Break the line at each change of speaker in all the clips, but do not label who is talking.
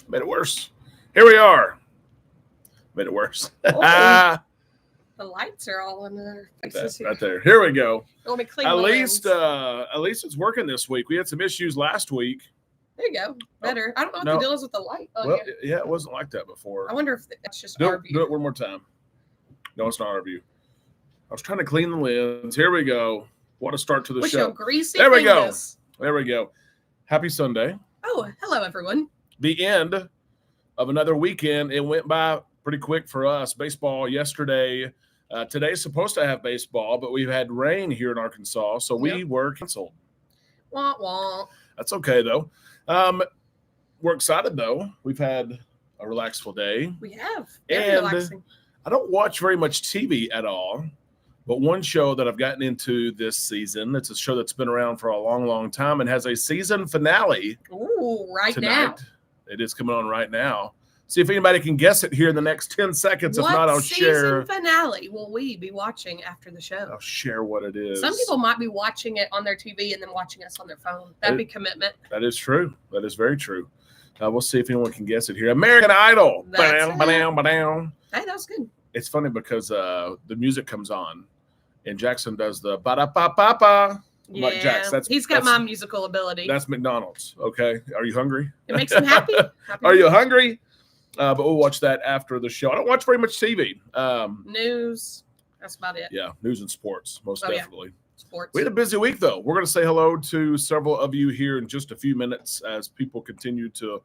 Made it worse. Here we are. Made it worse.
The lights are all in their faces here.
Right there. Here we go.
Let me clean
At
my
least
lens.
it's working this week. We had some issues last week.
There you go. Better. I don't know what the deal is with the light.
Yeah, it wasn't like that before.
I wonder if that's just our view.
Do it one more time. No, it's not our view. I was trying to clean the lens. Here we go. What a start to the show.
Greasy
there we go.
fingers.
There we go. Happy Sunday.
Oh, hello, everyone.
The end of another weekend. It went by pretty quick for us. Baseball yesterday. Today's supposed to have baseball, but we've had rain here in Arkansas, so we were canceled.
Wah, wah.
That's okay, though. We're excited, though. We've had a relaxful day.
We have.
Very
relaxing.
I don't watch very much TV at all, but one show that I've gotten into this season, it's a show that's been around for a long, long time and has a season finale.
Ooh, right
tonight.
now.
It is coming on right now. See if anybody can guess it here in the next 10 seconds. If not, I'll share.
What season finale will we be watching after the show?
I'll share what it is.
Some people might be watching it on their TV and then watching us on their phone. That'd be commitment.
That is true. That is very true. We'll see if anyone can guess it here. American Idol. Ba-down, ba-down, ba-down.
Hey, that was good.
It's funny because the music comes on and Jackson does the ba-da-ba-ba-ba.
Yeah,
like Jax.
He's got my musical ability.
That's McDonald's. Okay. Are you hungry?
It makes him happy.
Are you hungry? But we'll watch that after the show. I don't watch very much TV.
News. That's about it.
Yeah, news and sports, most definitely.
Yeah. Sports.
We had a busy week, though. We're going to say hello to several of you here in just a few minutes as people continue to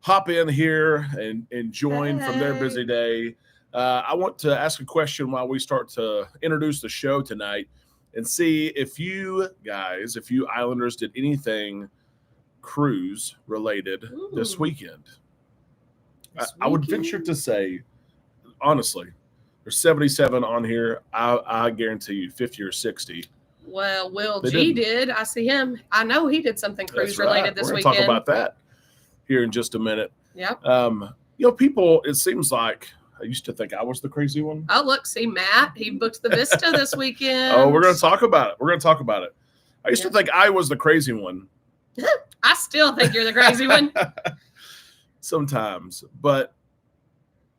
hop in here and join from their busy day. I want to ask a question while we start to introduce the show tonight and see if you guys, if you Islanders did anything cruise related this weekend. I would venture to say, honestly, there's 77 on here. I guarantee you 50 or 60.
Well, Will G did. I see him. I know he did something cruise related this weekend.
We're going to talk about that here in just a minute.
Yep.
People, it seems like I used to think I was the crazy one.
Oh, look, see Matt. He booked the Vista this weekend.
Oh, we're going to talk about it. I used to think I was the crazy one.
I still think you're the crazy one.
Sometimes, but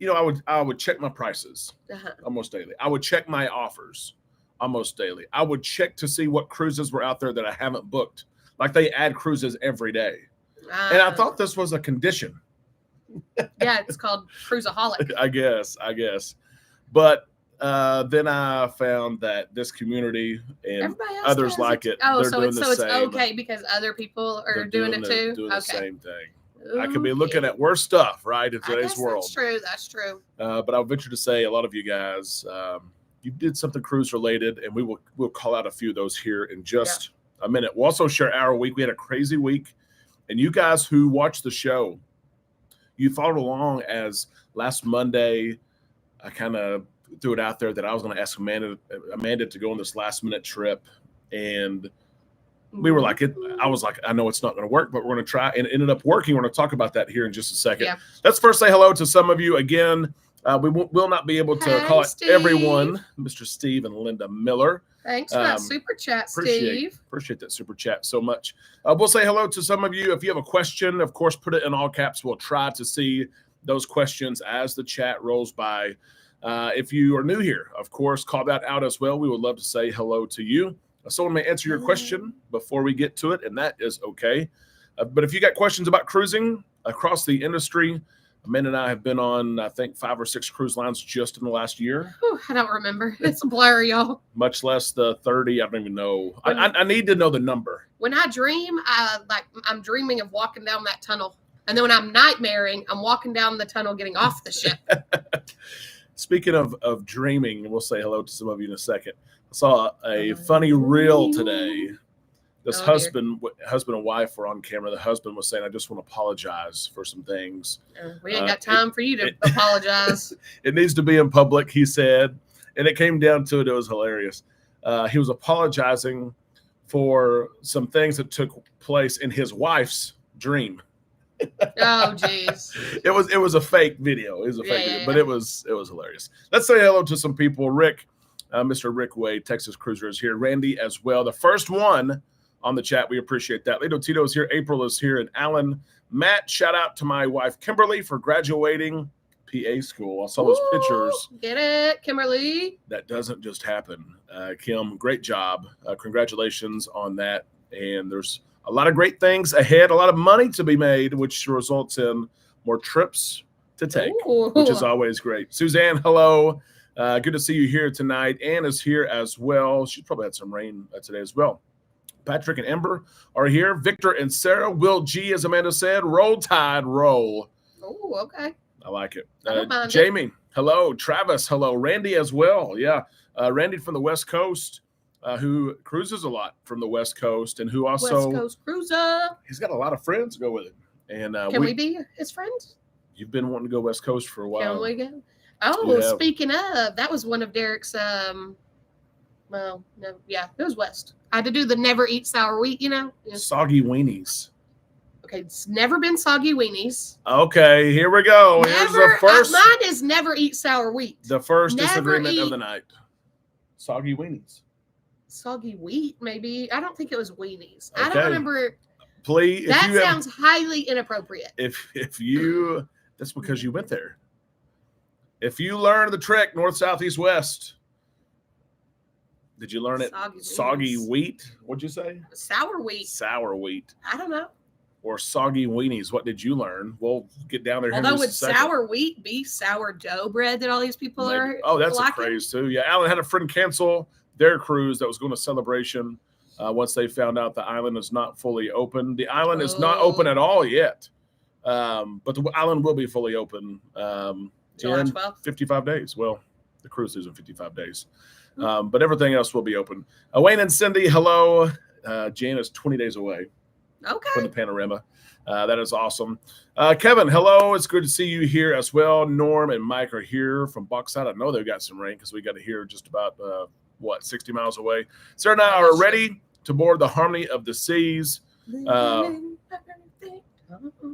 I would check my prices almost daily. I would check my offers almost daily. I would check to see what cruises were out there that I haven't booked. Like they add cruises every day, and I thought this was a condition.
Yeah, it's called cruiseaholic.
I guess, but then I found that this community and others like it.
Oh, so it's okay because other people are doing it too.
Doing the same thing. I could be looking at worse stuff, right, in today's world.
That's true.
But I would venture to say a lot of you guys, you did something cruise related, and we'll call out a few of those here in just a minute. We'll also share our week. We had a crazy week, and you guys who watched the show, you followed along as last Monday, I kind of threw it out there that I was going to ask Amanda to go on this last-minute trip, and we were like, I was like, I know it's not going to work, but we're going to try, and it ended up working. We're going to talk about that here in just a second. Yeah. Let's first say hello to some of you again. We will not be able to call it everyone. Mr. Steve and Linda Miller.
Thanks for that super chat, Steve.
Appreciate that super chat so much. We'll say hello to some of you. If you have a question, of course, put it in all caps. We'll try to see those questions as the chat rolls by. If you are new here, of course, call that out as well. We would love to say hello to you. Someone may answer your question before we get to it, and that is okay. But if you got questions about cruising across the industry, Amanda and I have been on, I think, 5 or 6 cruise lines just in the last year.
Whew, I don't remember. It's a blur, y'all.
Much less the 30. I don't even know. I need to know the number.
When I dream, I'm dreaming of walking down that tunnel. And then when I'm nightmaring, I'm walking down the tunnel getting off the ship.
Speaking of dreaming, we'll say hello to some of you in a second. I saw a funny reel today. This husband and wife were on camera. The husband was saying, I just want to apologize for some things.
We ain't got time for you to apologize.
It needs to be in public, he said. And it came down to it. It was hilarious. He was apologizing for some things that took place in his wife's dream.
Oh, jeez.
It was a fake video. It was a fake video, but it was hilarious. Let's say hello to some people. Rick, Mr. Rick Wade, Texas Cruiser is here. Randy as well. The first one on the chat. We appreciate that. Lito Tito's here. April is here. And Alan, Matt, shout out to my wife, Kimberly, for graduating PA school. I saw those pictures.
Get it, Kimberly?
That doesn't just happen. Kim, great job. Congratulations on that. And there's a lot of great things ahead, a lot of money to be made, which results in more trips to take, which is always great. Suzanne, hello. Good to see you here tonight. Ann is here as well. She probably had some rain today as well. Patrick and Ember are here. Victor and Sarah. Will G, as Amanda said, roll tide, roll.
Oh, okay.
I like it.
I don't mind
Jamie, hello. Travis, hello. Randy as well. Yeah. Randy from the West Coast, who cruises a lot from the West Coast, and who also
West Coast cruiser.
He's got a lot of friends to go with him. And
can we be his friends?
You've been wanting to go West Coast for a while.
Can we go? Oh, speaking of, that was one of Derek's. Well, no, yeah, it was West. I had to do the never eat sour wheat. Yeah.
Soggy weenies.
Okay, it's never been soggy weenies.
Okay, here we go. Here's the first.
Mine is never eat sour wheat.
The first disagreement of the night. Soggy weenies.
Soggy wheat, maybe. I don't think it was weenies.
Okay.
I don't remember.
Please.
That sounds highly inappropriate.
If you, that's because you went there. If you learn the trick, north, south, east, west. Did you learn it? Soggy wheat. What'd you say?
Sour wheat.
Sour wheat.
I don't know.
Or soggy weenies. What did you learn? We'll get down there.
Although would sour wheat be sourdough bread that all these people are?
Oh, that's a craze too. Yeah, Alan had a friend cancel their cruise that was going to Celebration once they found out the island is not fully open. The island is not open at all yet, but the island will be fully open in 55 days. Well, the cruise is in 55 days, but everything else will be open. Wayne and Cindy, hello. Jan is 20 days away.
Okay.
From the panorama. That is awesome. Kevin, hello. It's good to see you here as well. Norm and Mike are here from Buckside. I know they've got some rain because we got to hear just about, 60 miles away. Sarah and I are ready to board the Harmony of the Seas.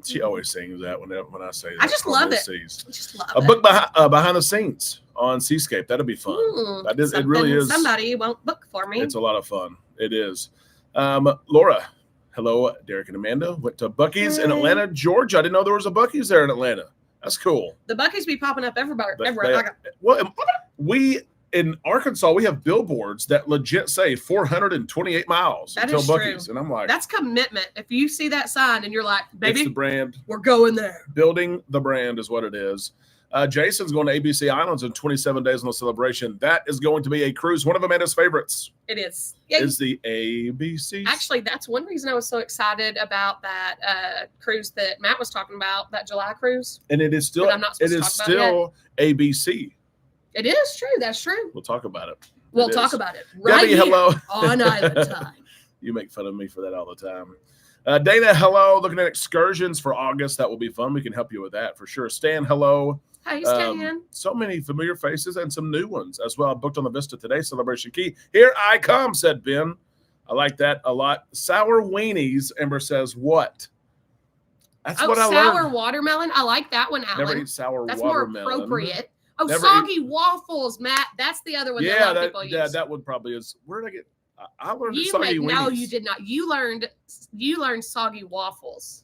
She always sings that when I say that.
I just love it.
Seas.
I just love
a book behind the scenes on Seascape. That'll be fun. It really is.
Somebody won't book for me.
It's a lot of fun. It is. Laura. Hello, Derek and Amanda. Went to Buc-ee's in Atlanta, Georgia. I didn't know there was a Buc-ee's there in Atlanta. That's cool.
The Buc-ee's be popping up everywhere.
We in Arkansas, we have billboards that legit say 428 miles
that
until Buc-ee's. And I'm like,
that's commitment. If you see that sign and you're like, baby,
it's the brand.
We're going there.
Building the brand is what it is. Jason's going to ABC Islands in 27 days on the Celebration. That is going to be a cruise. One of Amanda's favorites.
It is.
Is the ABC.
Actually, that's one reason I was so excited about that cruise that Matt was talking about, that July cruise.
And it is still ABC.
It is true. That's true.
We'll talk about it.
We'll talk about it right
Debbie, hello.
On Island Time.
You make fun of me for that all the time. Dana, hello. Looking at excursions for August. That will be fun. We can help you with that for sure. Stan, hello.
Hey, Stan.
So many familiar faces and some new ones as well. Booked on the Vista today. Celebration Key. Here I come, said Ben. I like that a lot. Sour weenies, Ember says, what? That's what I learned.
Sour watermelon. I like that one, Alan.
Never eat sour
That's
watermelon.
That's more appropriate. Oh, soggy waffles, Matt. That's the other one that a lot of people use.
Yeah, that one probably is. Where did I get? I learned soggy weenies.
No, you did not. You learned soggy waffles.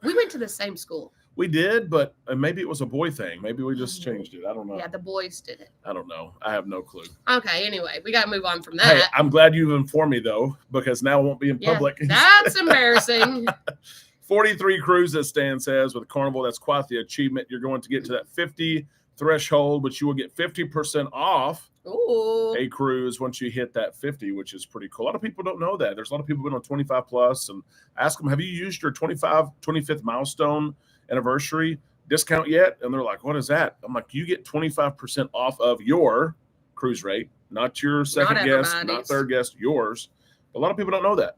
We went to the same school.
We did, but maybe it was a boy thing. Maybe we just changed it. I don't know.
Yeah, the boys did it.
I don't know. I have no clue.
Okay, anyway, we got to move on from that.
Hey, I'm glad you've informed me, though, because now I won't be in public.
That's embarrassing.
43 cruises, Stan says, with Carnival. That's quite the achievement. You're going to get to that 50 threshold, which you will get 50% off a cruise once you hit that 50, which is pretty cool. A lot of people don't know that. There's a lot of people who've been on 25 plus and ask them, have you used your 25th milestone anniversary discount yet? And they're like, what is that? I'm like, you get 25% off of your cruise rate, not your second guest, not third guest, yours. A lot of people don't know that.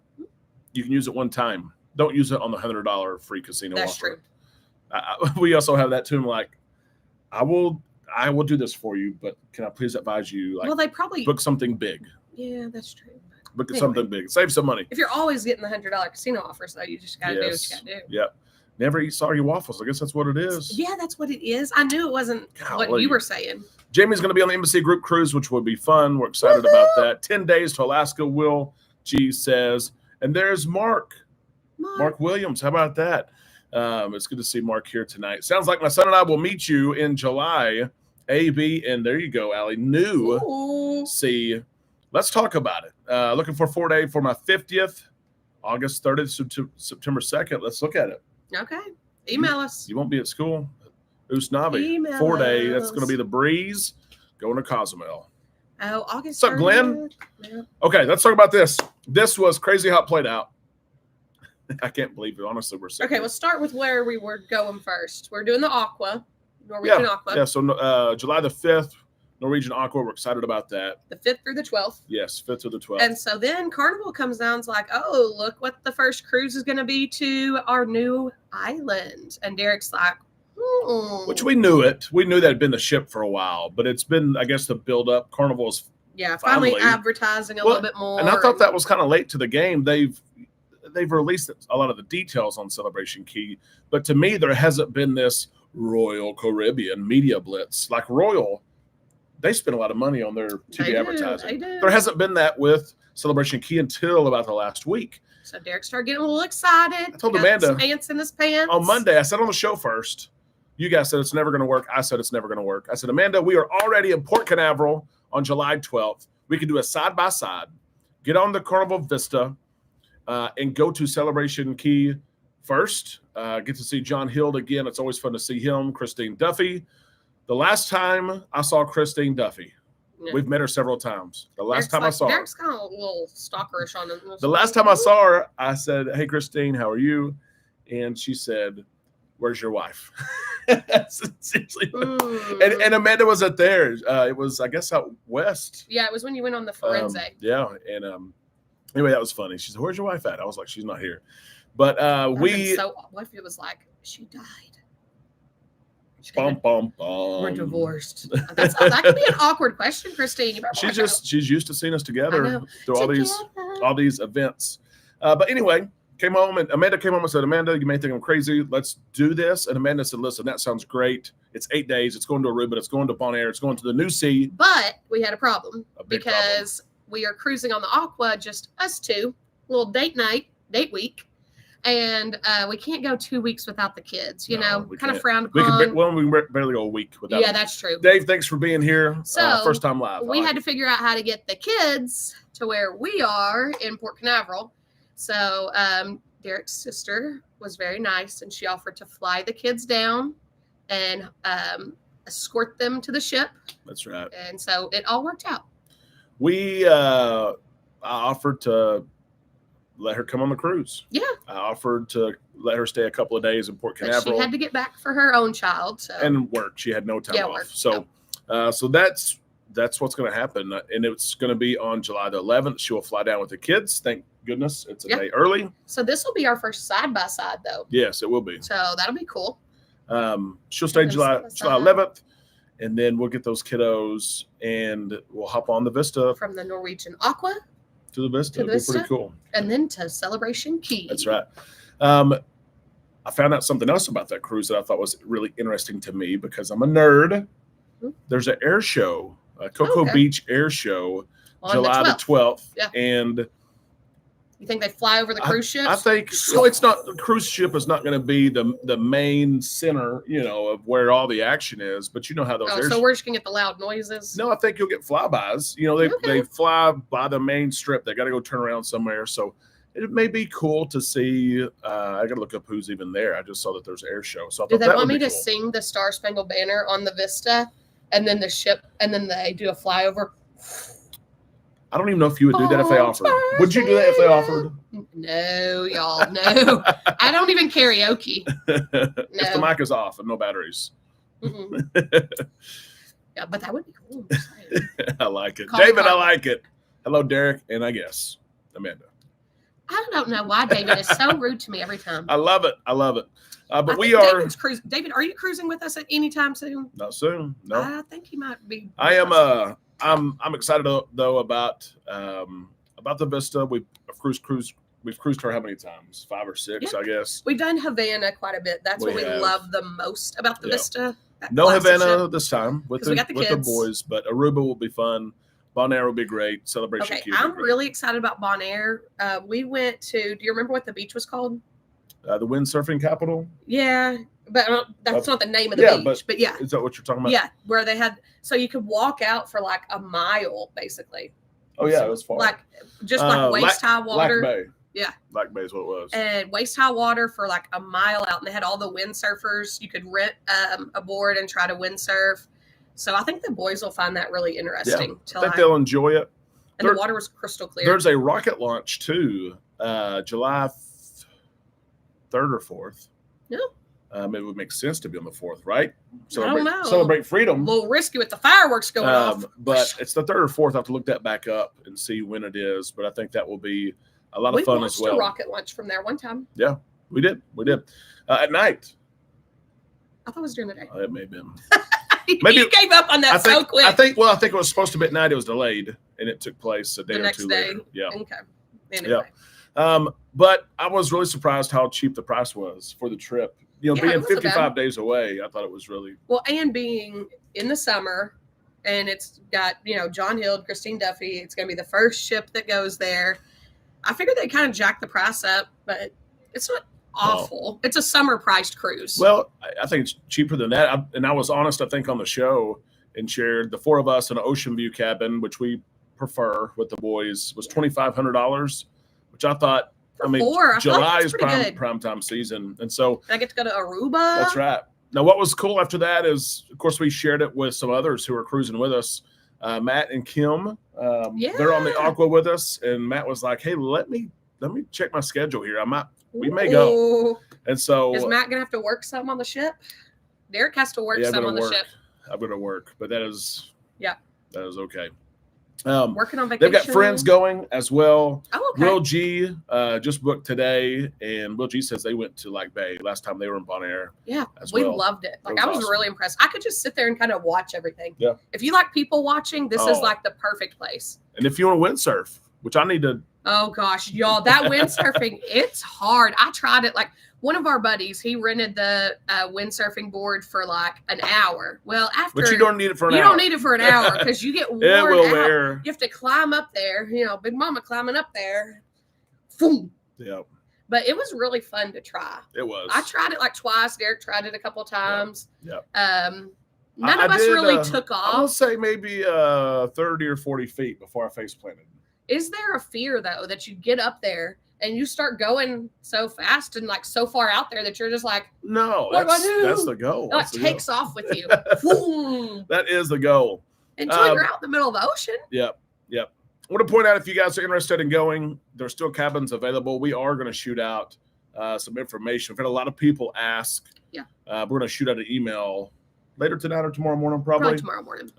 You can use it one time. Don't use it on the $100 free casino offer.
That's true.
We also have that too. I'm like, I will do this for you, but can I please advise you? Like,
well, they probably
book something big.
Yeah, that's true.
Book something big. Save some money.
If you're always getting the $100 casino offers, though, you just got to do what you got to do.
Yep. Never eat soggy waffles. I guess that's what it is.
Yeah, that's what it is. I knew it wasn't what you were saying.
Jamie's going to be on the Embassy Group Cruise, which will be fun. We're excited about that. 10 days to Alaska. Will G says, and there's Mark Williams. How about that? It's good to see Mark here tonight. Sounds like my son and I will meet you in July. AB, and there you go, Allie. New. Ooh. See, let's talk about it. Looking for 4-day for my 50th, August 30th to September 2nd. Let's look at it.
Okay. Email us.
You won't be at school. Usnavi. 4-day. That's going to be the breeze going to Cozumel.
Oh, August.
What's up, Glenn? Yeah. Okay, let's talk about this. This was crazy how it played out. I can't believe it. Honestly, we're
okay. We'll start with where we were going first. We're doing the Aqua, Norwegian Aqua.
Yeah. So July the 5th, Norwegian Aqua. We're excited about that.
The 5th through the 12th.
Yes, 5th through the 12th.
And so then Carnival comes down. It's like, oh, look what the first cruise is going to be to our new island. And Derek's like,
which we knew it. We knew that had been the ship for a while, but it's been, I guess, the build up. Carnival's
finally advertising a little bit more.
And I thought that was kind of late to the game. They've released a lot of the details on Celebration Key, but to me, there hasn't been this Royal Caribbean media blitz. Like Royal, they spend a lot of money on their TV advertising. There hasn't been that with Celebration Key until about the last week.
So Derek started getting a little excited.
I told Amanda
some ants in his pants.
On Monday. I said on the show first. You guys said it's never going to work. I said it's never going to work. I said, Amanda, we are already in Port Canaveral on July 12th. We can do a side-by-side. Get on the Carnival Vista and go to Celebration Key first. Get to see John Hild again. It's always fun to see him. Christine Duffy. The last time I saw Christine Duffy, we've met her several times. The last time I saw her.
Derek's kind of a little stalkerish on him.
The last time I saw her, I said, hey, Christine, how are you? And she said, where's your wife? Seriously. And Amanda wasn't there. It was, I guess, out west.
Yeah, it was when you went on the Firenze.
And anyway, that was funny. She said, where's your wife at? I was like, she's not here. But what
if it was like, she died?
We're
divorced. That could be an awkward question, Christine.
She's used to seeing us together through all these events. But anyway, came home and Amanda came home and said, Amanda, you may think I'm crazy. Let's do this. And Amanda said, listen, that sounds great. It's 8 days. It's going to Aruba. It's going to Bonaire. It's going to the New Sea.
But we had a problem because we are cruising on the Aqua, just us two, little date week. And we can't go 2 weeks without the kids, kind of frowned upon.
We can barely go a week without them.
That's true.
Dave, thanks for being here.
So
first time live.
We had to figure out how to get the kids to where we are in Port Canaveral. So Derek's sister was very nice, and she offered to fly the kids down and escort them to the ship.
That's right.
And so it all worked out.
I offered to let her come on the cruise.
Yeah.
I offered to let her stay a couple of days in Port Canaveral.
But she had to get back for her own child. So.
And work. She had no time off. Work. So that's what's going to happen. And it's going to be on July the 11th. She will fly down with the kids. Thank goodness it's a day early.
So this will be our first side-by-side, though.
Yes, it will be.
So that'll be cool.
She'll stay July 11th. And then we'll get those kiddos and we'll hop on the Vista.
From the Norwegian Aqua.
To the Vista. It'll be pretty cool.
And then to Celebration Key.
That's right. I found out something else about that cruise that I thought was really interesting to me because I'm a nerd. Mm-hmm. There's an air show, a Cocoa Beach air show, on July the 12th. Yeah. And
you think they fly over the cruise ships?
I think so. It's not, the cruise ship is not going to be the main center, of where all the action is. But you know how those.
So we're just going to get the loud noises.
No, I think you'll get flybys. They fly by the main strip. They got to go turn around somewhere. So it may be cool to see. I got to look up who's even there. I just saw that there's an air show. So
do they want me to sing the Star Spangled Banner on the Vista, and then the ship, and then they do a flyover?
I don't even know if you would do that if they offered. Would you do that if they offered?
No, y'all, no. I don't even karaoke.
If the mic is off and no batteries.
Yeah, but that would be cool.
I like it. David, I like it. Hello, Derek, and I guess Amanda.
I don't know why David is so rude to me every time.
I love it. But we are.
David, are you cruising with us at any time soon?
Not soon. No.
I think he might be.
I am. I'm excited though about the Vista. We've cruised her how many times? 5 or 6, I guess.
We've done Havana quite a bit. That's what we love the most about the Vista.
No Havana this time with the boys, but Aruba will be fun. Bonaire will be great. Celebration
Okay,
Key will be
I'm
great.
really excited about Bonaire. We went to. Do you remember what the beach was called?
The windsurfing capital.
Yeah, but that's not the name of the beach. But yeah,
is that what you're talking about?
yeah, where they had so you could walk out for like a mile, basically.
Oh yeah,
So,
it was far.
Like just like waist high water.
Black Bay.
Yeah,
Black Bay is what it was.
And waist high water for like a mile out, and they had all the windsurfers. You could rent a board and try to windsurf. So I think the boys will find that really interesting.
I think they'll enjoy it.
And the water was crystal clear.
There's a rocket launch too, July 3rd or 4th.
Yeah.
It would make sense to be on the 4th, right?
I don't know.
Celebrate freedom.
A little risky with the fireworks going off.
But it's the 3rd or 4th. I have to look that back up and see when it is. But I think that will be a lot of fun as well.
We watched a rocket launch from there one time.
Yeah, we did. At night.
I thought it was during the day.
It may have been.
Maybe you gave up on that so quick.
I think it was supposed to be at night. It was delayed, and it took place a day or two later. Yeah.
Okay. Anyway.
Yeah. But I was really surprised how cheap the price was for the trip. Being 55 days away, I thought it was really
well, and being in the summer, and it's got John Hill, Christine Duffy. It's going to be the first ship that goes there. I figured they kind of jacked the price up, but it's not awful. It's a summer priced cruise.
Well, I think it's cheaper than that. I was honest, I think, on the show and shared the 4 of us in an ocean view cabin, which we prefer with the boys, was $2,500, which I thought. July is prime time season, and so
I get to go to Aruba.
That's right. Now, what was cool after that is, of course, we shared it with some others who are cruising with us. Matt and Kim, they're on the Aqua with us, and Matt was like, "Hey, let me check my schedule here. We may go." And so,
is Matt gonna have to work some on the ship? Derek has to work some on the ship.
I'm gonna work, but that is okay.
Working on vacation.
They've got friends going as well.
Oh, okay.
Will G just booked today, and Will G says they went to Lac Bay last time they were in Bonaire.
Yeah, we loved it. Like I was
awesome.
Really impressed. I could just sit there and kind of watch everything.
Yeah.
If you like people watching, this is like the perfect place.
And if you want to windsurf, which I need to.
Oh gosh, y'all, that windsurfing, it's hard. I tried it. Like one of our buddies, he rented the windsurfing board for like an hour. Well,
but you don't need it for an hour.
You don't need it for an hour because you get worn out. You have to climb up there. Big mama climbing up there. Boom.
Yeah.
But it was really fun to try.
It was.
I tried it like twice. Derek tried it a couple of times.
Yeah.
None of us really took off.
I'll say maybe 30 or 40 feet before I face planted.
Is there a fear though that you get up there and you start going so fast and like so far out there that you're just like,
no, that's the goal.
No, it takes off with you. Boom.
That is the goal.
Until you're out in the middle of the ocean.
Yep. I want to point out, if you guys are interested in going, there's still cabins available. We are going to shoot out some information. We've had a lot of people ask.
Yeah.
We're going to shoot out an email later tonight or tomorrow morning, probably
tomorrow morning,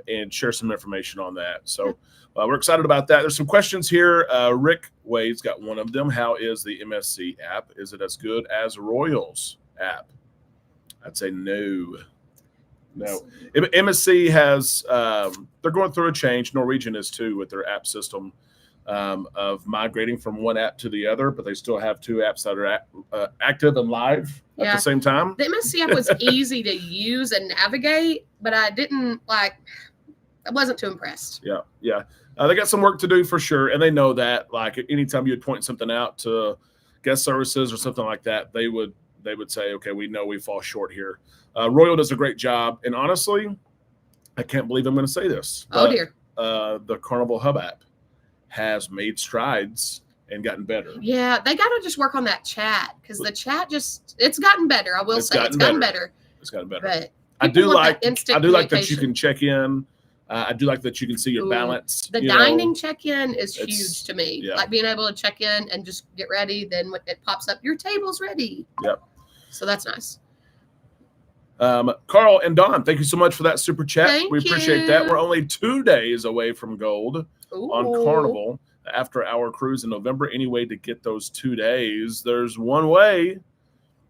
and share some information on that. So we're excited about that. There's some questions here. Rick Wade's got one of them. How is the MSC app? Is it as good as Royals app? I'd say no. MSC has they're going through a change. Norwegian is too, with their app system of migrating from one app to the other, but they still have 2 apps that are active and live at the same time.
The MSC app was easy to use and navigate, but I wasn't too impressed.
Yeah. They got some work to do for sure, and they know that. Like anytime you would point something out to guest services or something like that, they would say, okay, we know we fall short here. Royal does a great job, and honestly, I can't believe I'm going to say this.
Oh dear.
The Carnival Hub app has made strides and gotten better.
Yeah, they got to just work on that chat, because the chat it's gotten better. I will say it's gotten better. It's gotten better. But
I do like that you can check in. I do like that you can see your balance.
The dining check-in is huge to me. Yeah. Like being able to check in and just get ready. Then when it pops up, your table's ready.
Yep.
So that's nice.
Carl and Don, thank you so much for that super chat. We appreciate that. We're only 2 days away from gold on Carnival after our cruise in November. Any way to get those 2 days? There's one way,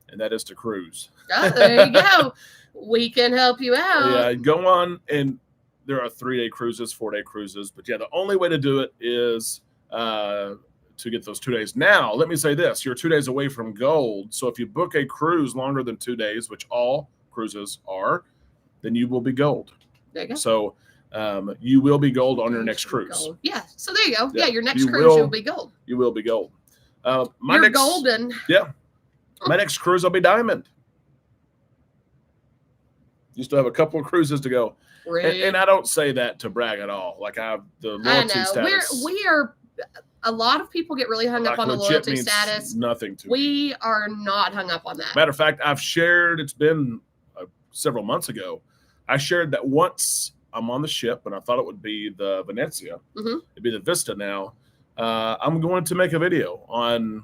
and that is to cruise.
Oh, there you go. We can help you out.
Yeah, go on, and there are 3-day cruises, 4-day cruises. But yeah, the only way to do it is to get those 2 days. Now, let me say this. You're 2 days away from gold. So if you book a cruise longer than 2 days, which all cruises are, then you will be gold.
There you go.
So you will be gold on your next cruise.
Gold. Yeah. So there you go.
Yeah,
Yeah, your next
you
cruise,
will-
you'll be gold.
You will be gold.
You're
Next,
golden.
Yeah. My next cruise will be diamond. You still have a couple of cruises to go. And I don't say that to brag at all. Like I have the loyalty status.
We are. A lot of people get really hung up on the loyalty status.
Nothing to me.
We are not hung up on that.
Matter of fact, I've shared. It's been several months ago. I shared that once I'm on the ship, and I thought it would be the Venezia.
Mm-hmm.
It'd be the Vista now. I'm going to make a video on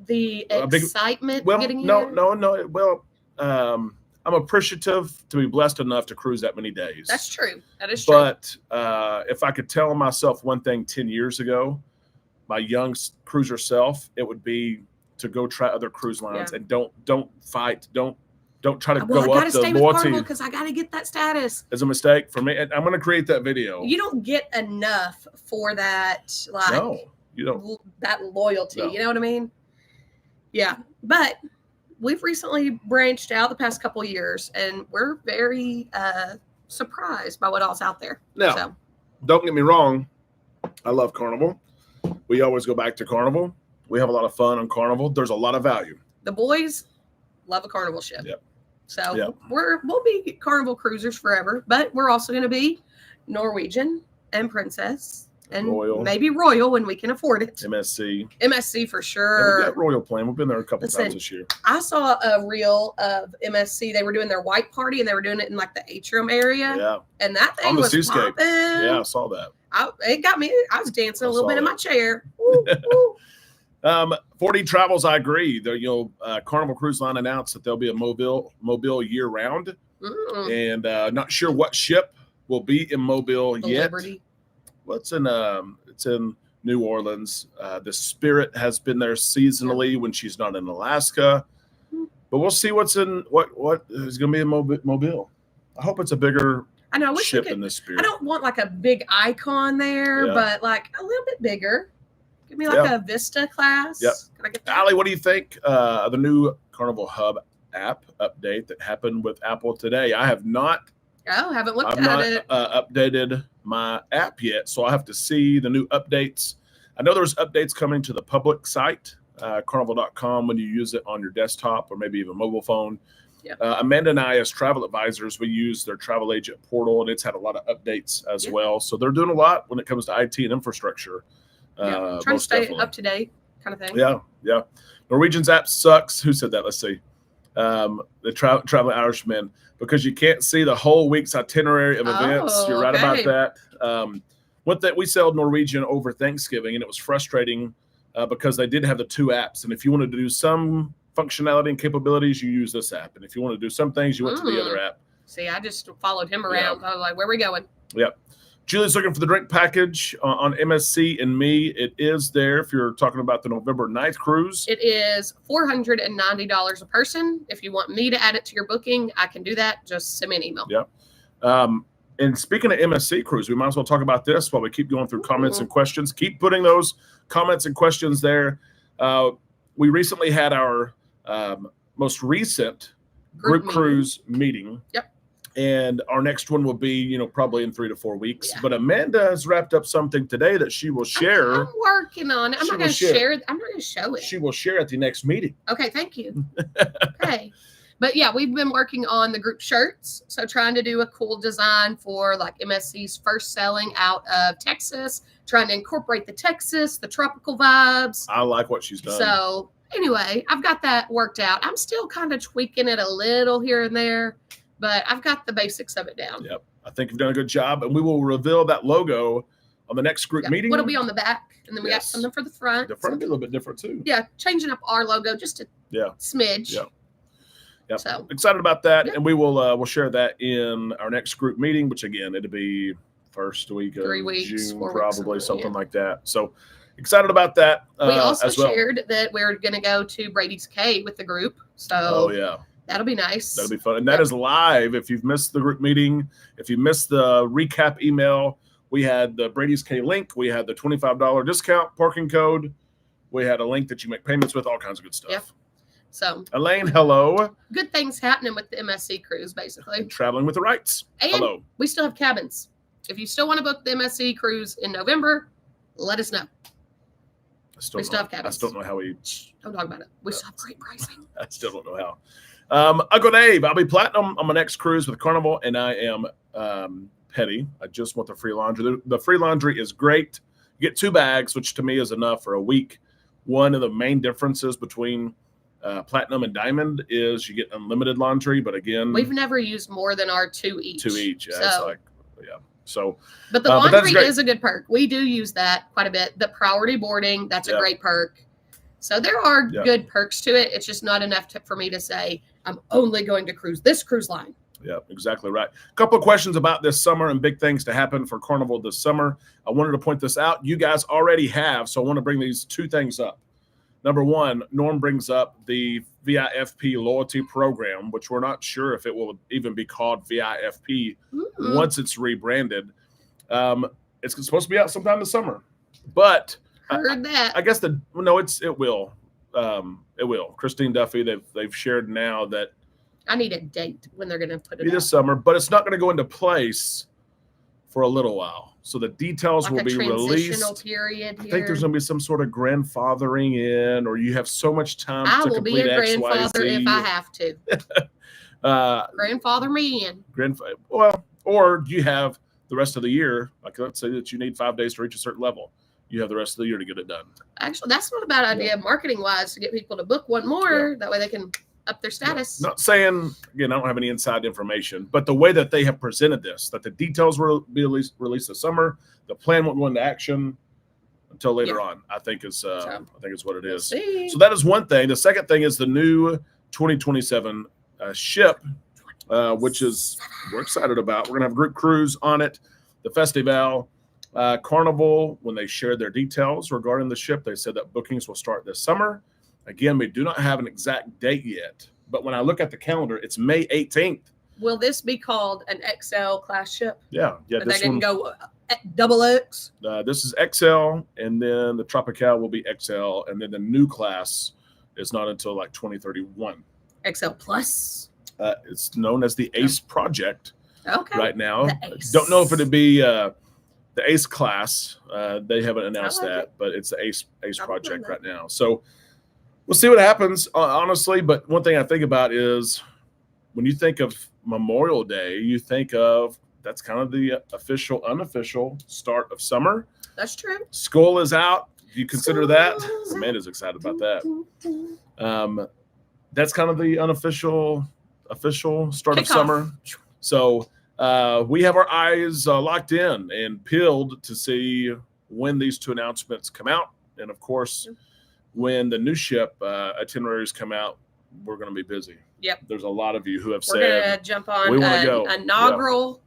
the excitement. Getting
no. Well, I'm appreciative to be blessed enough to cruise that many days.
That's true. That is true.
But if I could tell myself one thing 10 years ago, my young cruiser self, it would be to go try other cruise lines and don't fight. Don't try to go up the loyalty
because I got to get that status.
It's a mistake for me. And I'm going to create that video.
You don't get enough for that. Like,
no, you don't.
That loyalty.
No.
You know what I mean? Yeah. But we've recently branched out the past couple of years, and we're very surprised by what all's out there.
Now, don't get me wrong. I love Carnival. We always go back to Carnival. We have a lot of fun on Carnival. There's a lot of value.
The boys love a Carnival ship.
Yep.
So we'll be Carnival cruisers forever, but we're also going to be Norwegian and Princess and maybe Royal when we can afford it. MSC for sure.
We got Royal plane. We've been there a couple times this year.
I saw a reel of MSC. They were doing their white party and they were doing it in like the atrium area.
Yeah.
And that thing was popping.
Yeah, I saw that.
It got me. I was dancing a little bit in my chair. Woo, woo.
4D Travels, I agree. Carnival Cruise Line announced that there'll be a Mobile year round. And not sure what ship will be in Mobile yet.
Liberty.
Well, it's in New Orleans. The Spirit has been there seasonally when she's not in Alaska. But we'll see what is going to be in Mobile. I hope it's a bigger ship than the Spirit.
I don't want like a big icon there, but like a little bit bigger. Give me like a Vista class.
Yep.
Can I get that?
Allie, what do you think of the new Carnival Hub app update that happened with Apple today? I have not.
Oh, haven't looked at it.
Updated my app yet, so I have to see the new updates. I know there's updates coming to the public site, carnival.com, when you use it on your desktop or maybe even mobile phone.
Yeah.
Amanda and I, as travel advisors, we use their travel agent portal, and it's had a lot of updates as well. So they're doing a lot when it comes to IT and infrastructure.
Trying to stay up to date kind of thing.
Yeah. Norwegian's app sucks. Who said that? Let's see. The Traveling Irishman, because you can't see the whole week's itinerary of events. You're right about that. We sailed Norwegian over Thanksgiving, and it was frustrating because they did have the two apps. And if you wanted to do some functionality and capabilities, you use this app. And if you want to do some things, you went to the other app.
See, I just followed him around. I was like, where are we going?
Yep. Julie's looking for the drink package on MSC and me. It is there if you're talking about the November 9th cruise.
It is $490 a person. If you want me to add it to your booking, I can do that. Just send me an email.
Yep. And speaking of MSC cruise, we might as well talk about this while we keep going through comments and questions. Keep putting those comments and questions there. We recently had our most recent group cruise meeting.
Yep.
And our next one will be, probably in 3 to 4 weeks.
Yeah.
But Amanda has wrapped up something today that she will share.
I'm working on it. I'm not going to share it. I'm not going to show it.
She will share at the next meeting.
Okay, thank you. Okay. But yeah, we've been working on the group shirts. So trying to do a cool design for like MSC's first selling out of Texas, trying to incorporate the Texas, the tropical vibes.
I like what she's done.
So anyway, I've got that worked out. I'm still kind of tweaking it a little here and there, but I've got the basics of it down.
Yep. I think you've done a good job, and we will reveal that logo on the next group meeting.
What'll be on the back, and then we got something for the front.
The front will be a little bit different too.
Yeah, changing up our logo just a smidge.
Yeah. Yep.
So
excited about that, and we will we'll share that in our next group meeting, which again it'll be first week of
3 weeks,
June,
4
probably
weeks,
something like that. So excited about that.
We also
as well.
shared that we're going to go to Brady's Cay with the group. So that'll be nice.
That'll be fun, and that is live. If you've missed the group meeting, if you missed the recap email, we had the Brady's Cay link. We had the $25 discount parking code. We had a link that you make payments with, all kinds of good stuff.
Yeah. So
Elaine, hello.
good things happening with the MSC cruise, basically.
And traveling with the rights.
And
Hello.
we still have cabins. If you still want to book the MSC cruise in November, let us know. We still have cabins.
I still don't know how we.
Don't talk about it. We still have great pricing.
I still don't know how. Uncle Dave, I'll be platinum on my next cruise with Carnival, and I am petty. I just want the free laundry. The free laundry is great. You get 2 bags, which to me is enough for a week. One of the main differences between platinum and diamond is you get unlimited laundry, but again,
we've never used more than our 2 each.
2 each. Yeah,
so.
it's like, yeah. So,
but the laundry is a good perk. We do use that quite a bit. The priority boarding, that's a great perk. So there are good perks to it. It's just not enough for me to say I'm only going to cruise this cruise line.
Yeah, exactly right. A couple of questions about this summer and big things to happen for Carnival this summer. I wanted to point this out. You guys already have, so I want to bring these 2 things up. Number one, Norm brings up the VIFP loyalty program, which we're not sure if it will even be called VIFP once it's rebranded. It's supposed to be out sometime this summer, but
heard that.
I guess it will. It will. Christine Duffy, they've shared now that
I need a date when they're going to put it out.
This summer, but it's not going to go into place for a little while. So the details will be released.
Period here.
I think there's going to be some sort of grandfathering in, or you have so much time
I
to
will
complete
be a
X,
grandfather
Y, Z.
if I have to. Grandfather me in.
Well, or you have the rest of the year. Like let's say that you need 5 days to reach a certain level. You have the rest of the year to get it done.
Actually, that's not a bad idea marketing wise to get people to book one more. That way they can up their status.
Not saying, again, I don't have any inside information, but the way that they have presented this, that the details will be released this summer, the plan won't go into action until later on, I think is what it is. So that is one thing. The second thing is the new 2027 ship, which is we're excited about. We're going to have a group cruise on it. The Festival, Carnival, when they shared their details regarding the ship, they said that bookings will start this summer. Again, we do not have an exact date yet, but when I look at the calendar, it's May 18th.
Will this be called an XL class ship?
Yeah.
But they didn't go XX?
This is XL, and then the Tropical will be XL, and then the new class is not until like 2031.
XL Plus?
It's known as the ACE project right now.
Don't
know if it'd be the ACE class. They haven't announced that, but it's the ACE project right now. So we'll see what happens, honestly. But one thing I think about is when you think of Memorial Day, you think of that's kind of the official, unofficial start of summer.
That's true.
School is out. Do you consider that? Amanda's excited about that. That's kind of the official start of summer. So we have our eyes locked in and peeled to see when these 2 announcements come out. And, of course, when the new ship itineraries come out, we're going to be busy.
Yep.
There's a lot of you who have
said we're going to jump on an inaugural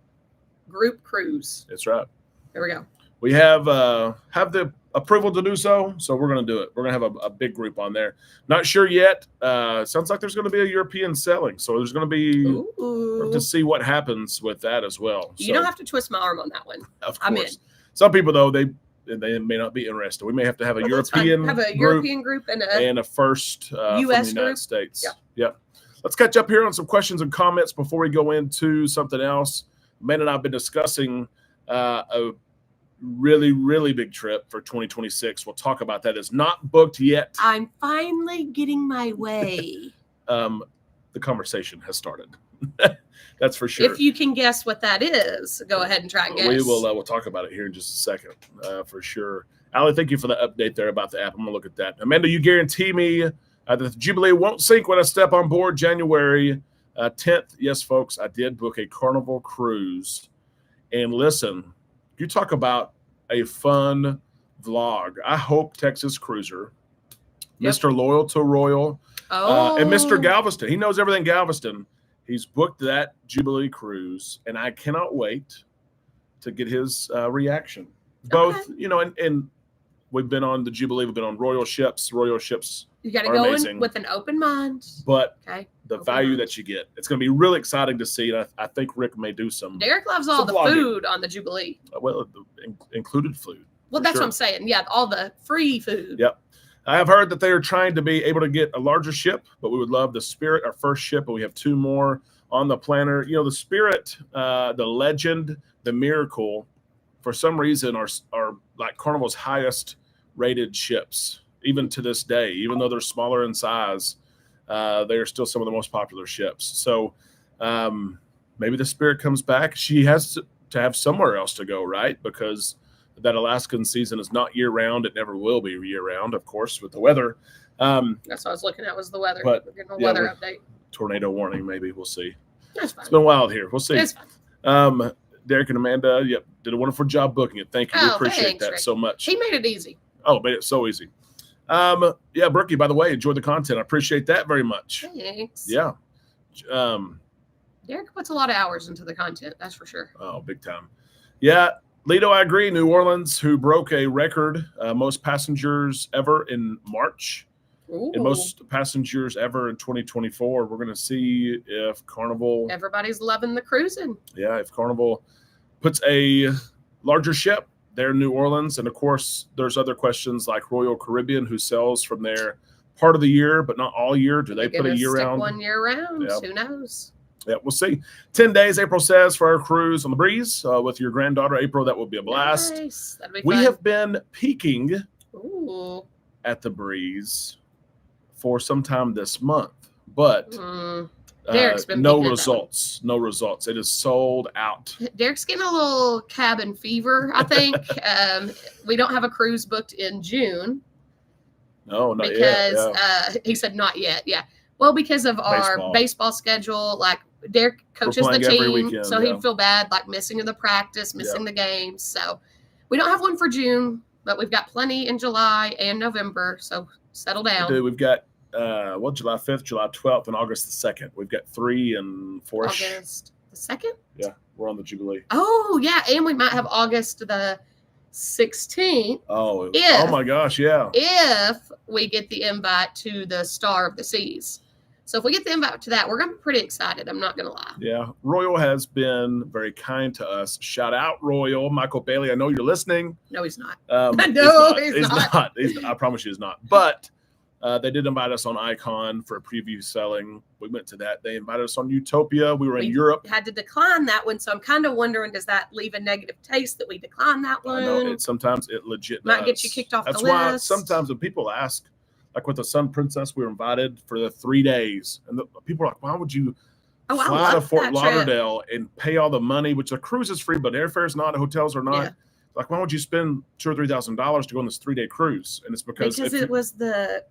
group cruise.
That's right.
Here we go.
We have the approval to do so, so we're going to do it. We're going to have a big group on there. Not sure yet. Sounds like there's going to be a European selling, so there's going to be to see what happens with that as well.
You don't have to twist my arm on that one.
Of course. I'm in. Some people, though, they may not be interested. We may have to have a European
group and
a first
U.S.
from the United
group.
States. Yep. Let's catch up here on some questions and comments before we go into something else. Amanda and I have been discussing a really, really big trip for 2026. We'll talk about that. It's not booked yet.
I'm finally getting my way.
The conversation has started. That's for sure.
If you can guess what that is, go ahead and try and guess.
We'll talk about it here in just a second, for sure. Allie, thank you for the update there about the app. I'm going to look at that. Amanda, you guarantee me that the Jubilee won't sink when I step on board January 10th. Yes, folks, I did book a Carnival cruise. And listen, you talk about a fun vlog. I hope Texas Cruiser, Mr. Loyal to Royal, and Mr. Galveston. He knows everything Galveston. He's booked that Jubilee cruise, and I cannot wait to get his reaction. Both, and we've been on the Jubilee. We've been on Royal ships. Royal ships
you got to go in with an open mind.
But the value that you get, it's going to be really exciting to see. And I think Rick may do some.
Derek loves all the food on the Jubilee.
Well, included food.
Well, that's what I'm saying. Yeah, all the free food.
Yep. I have heard that they are trying to be able to get a larger ship, but we would love the Spirit, our first ship, but we have 2 more on the planner. You know, the Spirit, the Legend, the Miracle, for some reason are like Carnival's highest rated ships, even to this day. Even though they're smaller in size, they are still some of the most popular ships. So maybe the Spirit comes back. She has to have somewhere else to go, right? Because that Alaskan season is not year-round. It never will be year-round, of course, with the weather.
That's what I was looking at was the weather.
But,
we're getting a weather update.
Tornado warning, maybe. We'll see.
That's fine.
It's been wild here. We'll see.
It's fine.
Derek and Amanda, did a wonderful job booking it. Thank you. We appreciate
thanks,
that
Rick.
so much.
He made it easy.
Oh, made it so easy. Yeah, Brookie, by the way, enjoy the content. I appreciate that very much.
Thanks.
Yeah.
Derek puts a lot of hours into the content, that's for sure.
Oh, big time. Yeah, Lito, I agree. New Orleans, who broke a record, most passengers ever in March,
Ooh.
and most passengers ever in 2024. We're going to see if Carnival.
Everybody's loving the cruising.
Yeah, if Carnival puts a larger ship there in New Orleans. And of course, there's other questions like Royal Caribbean, who sells from there part of the year, but not all year. Do they put a year round?
1 year round.
Yeah.
Who knows?
Yeah, we'll see. 10 days, April says, for our cruise on the breeze with your granddaughter, April. That will be a blast.
Nice. That'd be
We
fun.
have been peaking
Ooh.
at the breeze for some time this month, but
Derek's been
no
peaking at that
results. No results. It is sold out.
Derek's getting a little cabin fever, I think. We don't have a cruise booked in June.
No, not
because
yet.
he said not yet. Yeah. Well, because of our baseball schedule, like Derek coaches the team,
weekend,
so he'd feel bad like missing the practice, missing the games. So we don't have one for June, but we've got plenty in July and November. So settle down.
Dude, we've got July 5th, July 12th, and August the 2nd. We've got 3 and 4.
August the 2nd?
Yeah, we're on the Jubilee.
Oh, yeah. And we might have August the 16th.
Oh,
if,
oh my gosh, yeah.
If we get the invite to the Star of the Seas. So if we get the invite to that, we're going to be pretty excited. I'm not going to lie.
Yeah. Royal has been very kind to us. Shout out, Royal. Michael Bailey, I know you're listening.
No, he's not.
No, he's not. I promise you he's not. But they did invite us on Icon for a preview selling. We went to that. They invited us on Utopia. We were in Europe.
Had to decline that one. So I'm kind of wondering, does that leave a negative taste that we declined that one?
I know. Sometimes it legit
might
does.
get you kicked off the list.
That's why sometimes when people ask, like with the Sun Princess, we were invited for the 3 days. And people are like, why would you fly to Fort Lauderdale and pay all the money, which the cruise is free, but airfare is not, hotels are not. Yeah. Like, why would you spend $2,000 or $3,000 to go on this 3-day cruise? And it's because
it was the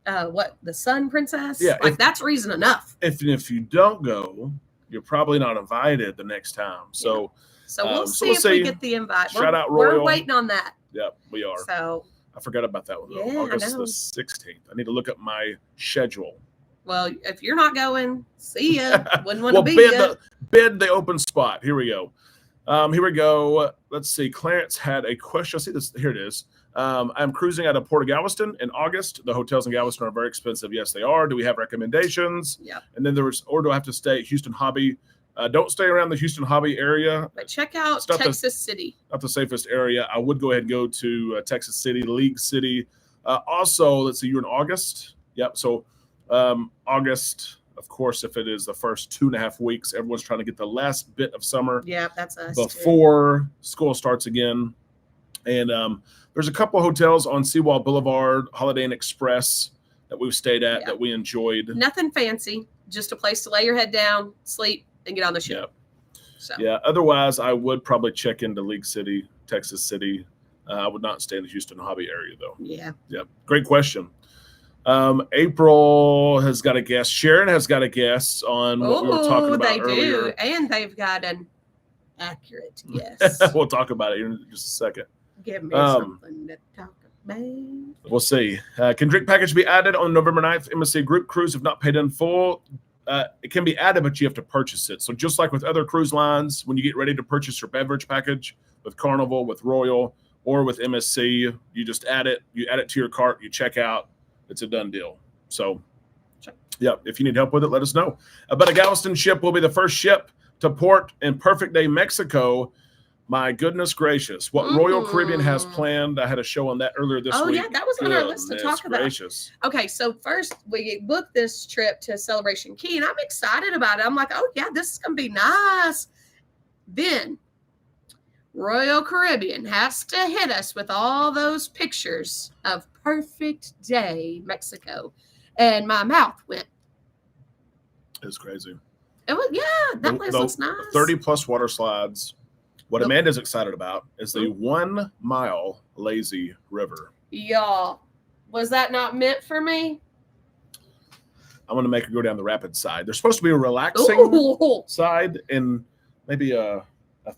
the Sun Princess.
Yeah,
like that's reason enough.
If you don't go, you're probably not invited the next time. So
we'll see if we get the invite.
Shout out Royal.
We're waiting on that.
Yep, we are.
So
I forgot about that one.
Yeah,
August the 16th. I need to look up my schedule.
Well, if you're not going, see ya. Wouldn't want to be
bid the open spot. Here we go. Let's see. Clarence had a question. I see this. Here it is. I'm cruising out of Port of Galveston in August. The hotels in Galveston are very expensive. Yes, they are. Do we have recommendations?
Yeah.
And then or do I have to stay at Houston Hobby? Don't stay around the Houston Hobby area.
But check out Texas City.
Not the safest area. I would go ahead and go to Texas City, League City. Also, let's see, you're in August. Yep. So August, of course, if it is the first 2.5 weeks, everyone's trying to get the last bit of summer.
Yeah, that's us.
Before school starts again. And there's a couple of hotels on Seawall Boulevard, Holiday Inn Express, that we've stayed at that we enjoyed.
Nothing fancy, just a place to lay your head down, sleep, and get on the ship. So. Yeah.
Otherwise, I would probably check into League City, Texas City. I would not stay in the Houston Hobby area, though.
Yeah.
Yep. Great question. April has got a guess. Sharon has got a guess on what we were talking about earlier. They do,
and they've got an accurate guess.
We'll talk about it here in just a second.
Give me something to talk about.
We'll see. Can drink package be added on November 9th? MSC Group Cruise if not paid in full? It can be added, but you have to purchase it. So just like with other cruise lines, when you get ready to purchase your beverage package with Carnival, with Royal, or with MSC, you just add it. You add it to your cart. You check out. It's a done deal. So, yeah, if you need help with it, let us know. But a Galveston ship will be the first ship to port in Perfect Day, Mexico. My goodness gracious. What Royal Caribbean has
Mm.
planned. I had a show on that earlier this
Oh,
week.
yeah, that was on our list to talk about.
Gracious.
Okay, so first we booked this trip to Celebration Key, and I'm excited about it. I'm like, oh, yeah, this is going to be nice. Then Royal Caribbean has to hit us with all those pictures of Perfect Day Mexico. And my mouth went.
It's crazy.
It was, yeah, that place looks nice.
30 plus water slides. What Amanda's excited about is the 1 mile lazy river.
Y'all, was that not meant for me?
I'm going to make her go down the rapid side. There's supposed to be a relaxing side and maybe a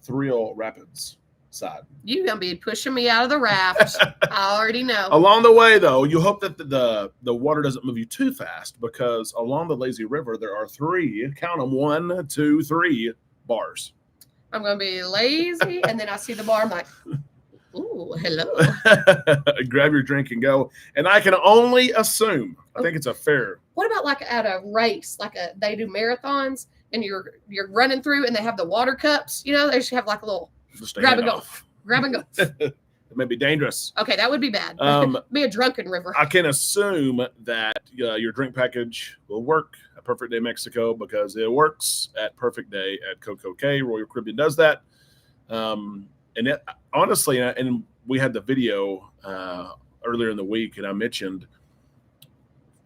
thrill rapids side.
You're going to be pushing me out of the raft. I already know.
Along the way, though, you hope that the water doesn't move you too fast, because along the lazy river, there are 3, count them, 1, 2, 3 bars.
I'm going to be lazy, and then I see the bar. I'm like, ooh, hello.
Grab your drink and go. And I can only assume, I think it's a fair.
What about like at a race, they do marathons, and you're running through, and they have the water cups? You know, they should have like a little grab and go. Grab and go.
It may be dangerous.
Okay, that would be bad. Be a drunken river.
I can assume that your drink package will work at Perfect Day Mexico, because it works at Perfect Day at Coco Cay. Royal Caribbean does that. And it, honestly, and we had the video earlier in the week, and I mentioned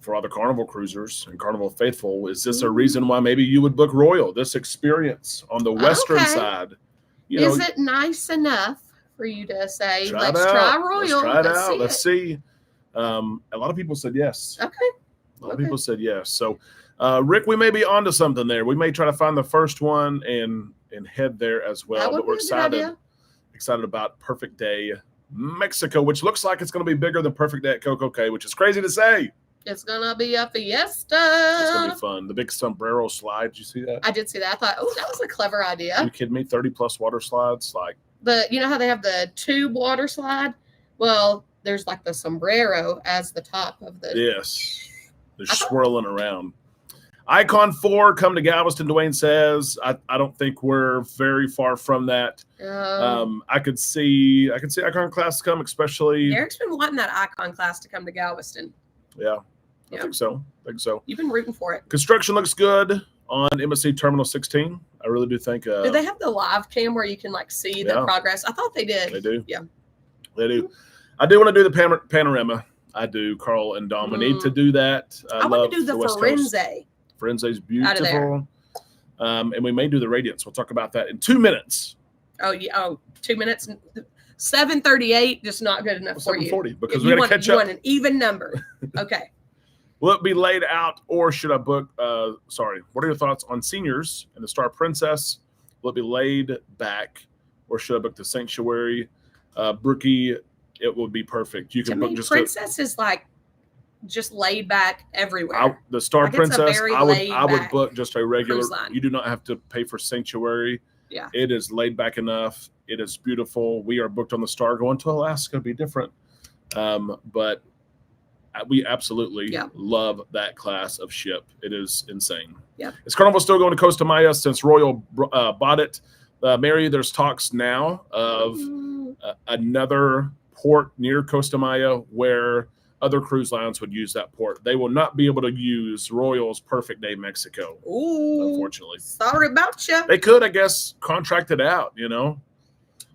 for all the Carnival cruisers and Carnival faithful, is this a reason why maybe you would book Royal? This experience on the western side.
Is it nice enough for you to say, let's try Royal?
Let's see. A lot of people said yes.
Okay.
A lot of people said yes. So, Rick, we may be onto something there. We may try to find the first one and head there as well. But we're excited about Perfect Day Mexico, which looks like it's going to be bigger than Perfect Day at Coco Cay, which is crazy to say.
It's going to be a fiesta.
It's going to be fun. The big sombrero slide. Did you see that?
I did see that. I thought, oh, that was a clever idea.
Are you kidding me? 30 plus water slides.
You know how they have the tube water slide? Well, there's like the sombrero as the top of the.
Yes. They're swirling around. Icon 4, come to Galveston, Dwayne says. I don't think we're very far from that. I could see Icon class come, especially.
Eric's been wanting that Icon class to come to Galveston.
Yeah. I think so.
You've been rooting for it.
Construction looks good on Embassy Terminal 16. I really do think.
Do they have the live cam where you can see the progress? I thought they did.
They do.
Yeah.
They do. I do want to do the panorama. I do. Carl and Dom. We need to do that.
I want to do the Firenze.
Firenze's beautiful. And we may do the Radiance. We'll talk about that in 2 minutes.
Oh, yeah. Oh, 2 minutes. 7:38, just not good enough for you.
7:40, because we got to catch up.
You want an even number. Okay.
Will it be laid out, or should I book? What are your thoughts on Seniors and the Star Princess? Will it be laid back, or should I book the Sanctuary? Brookie, it would be perfect. You can book just
Princess is like just laid back everywhere.
The Star Princess, I would book just a regular. You do not have to pay for Sanctuary.
Yeah,
it is laid back enough. It is beautiful. We are booked on the Star. Going to Alaska be different, but we absolutely love that class of ship. It is insane.
Yeah.
Is Carnival still going to Costa Maya since Royal bought it? Mary, there's talks now of another port near Costa Maya where other cruise lines would use that port. They will not be able to use Royal's Perfect Day Mexico.
Ooh,
unfortunately.
Sorry about you.
They could, I guess, contract it out,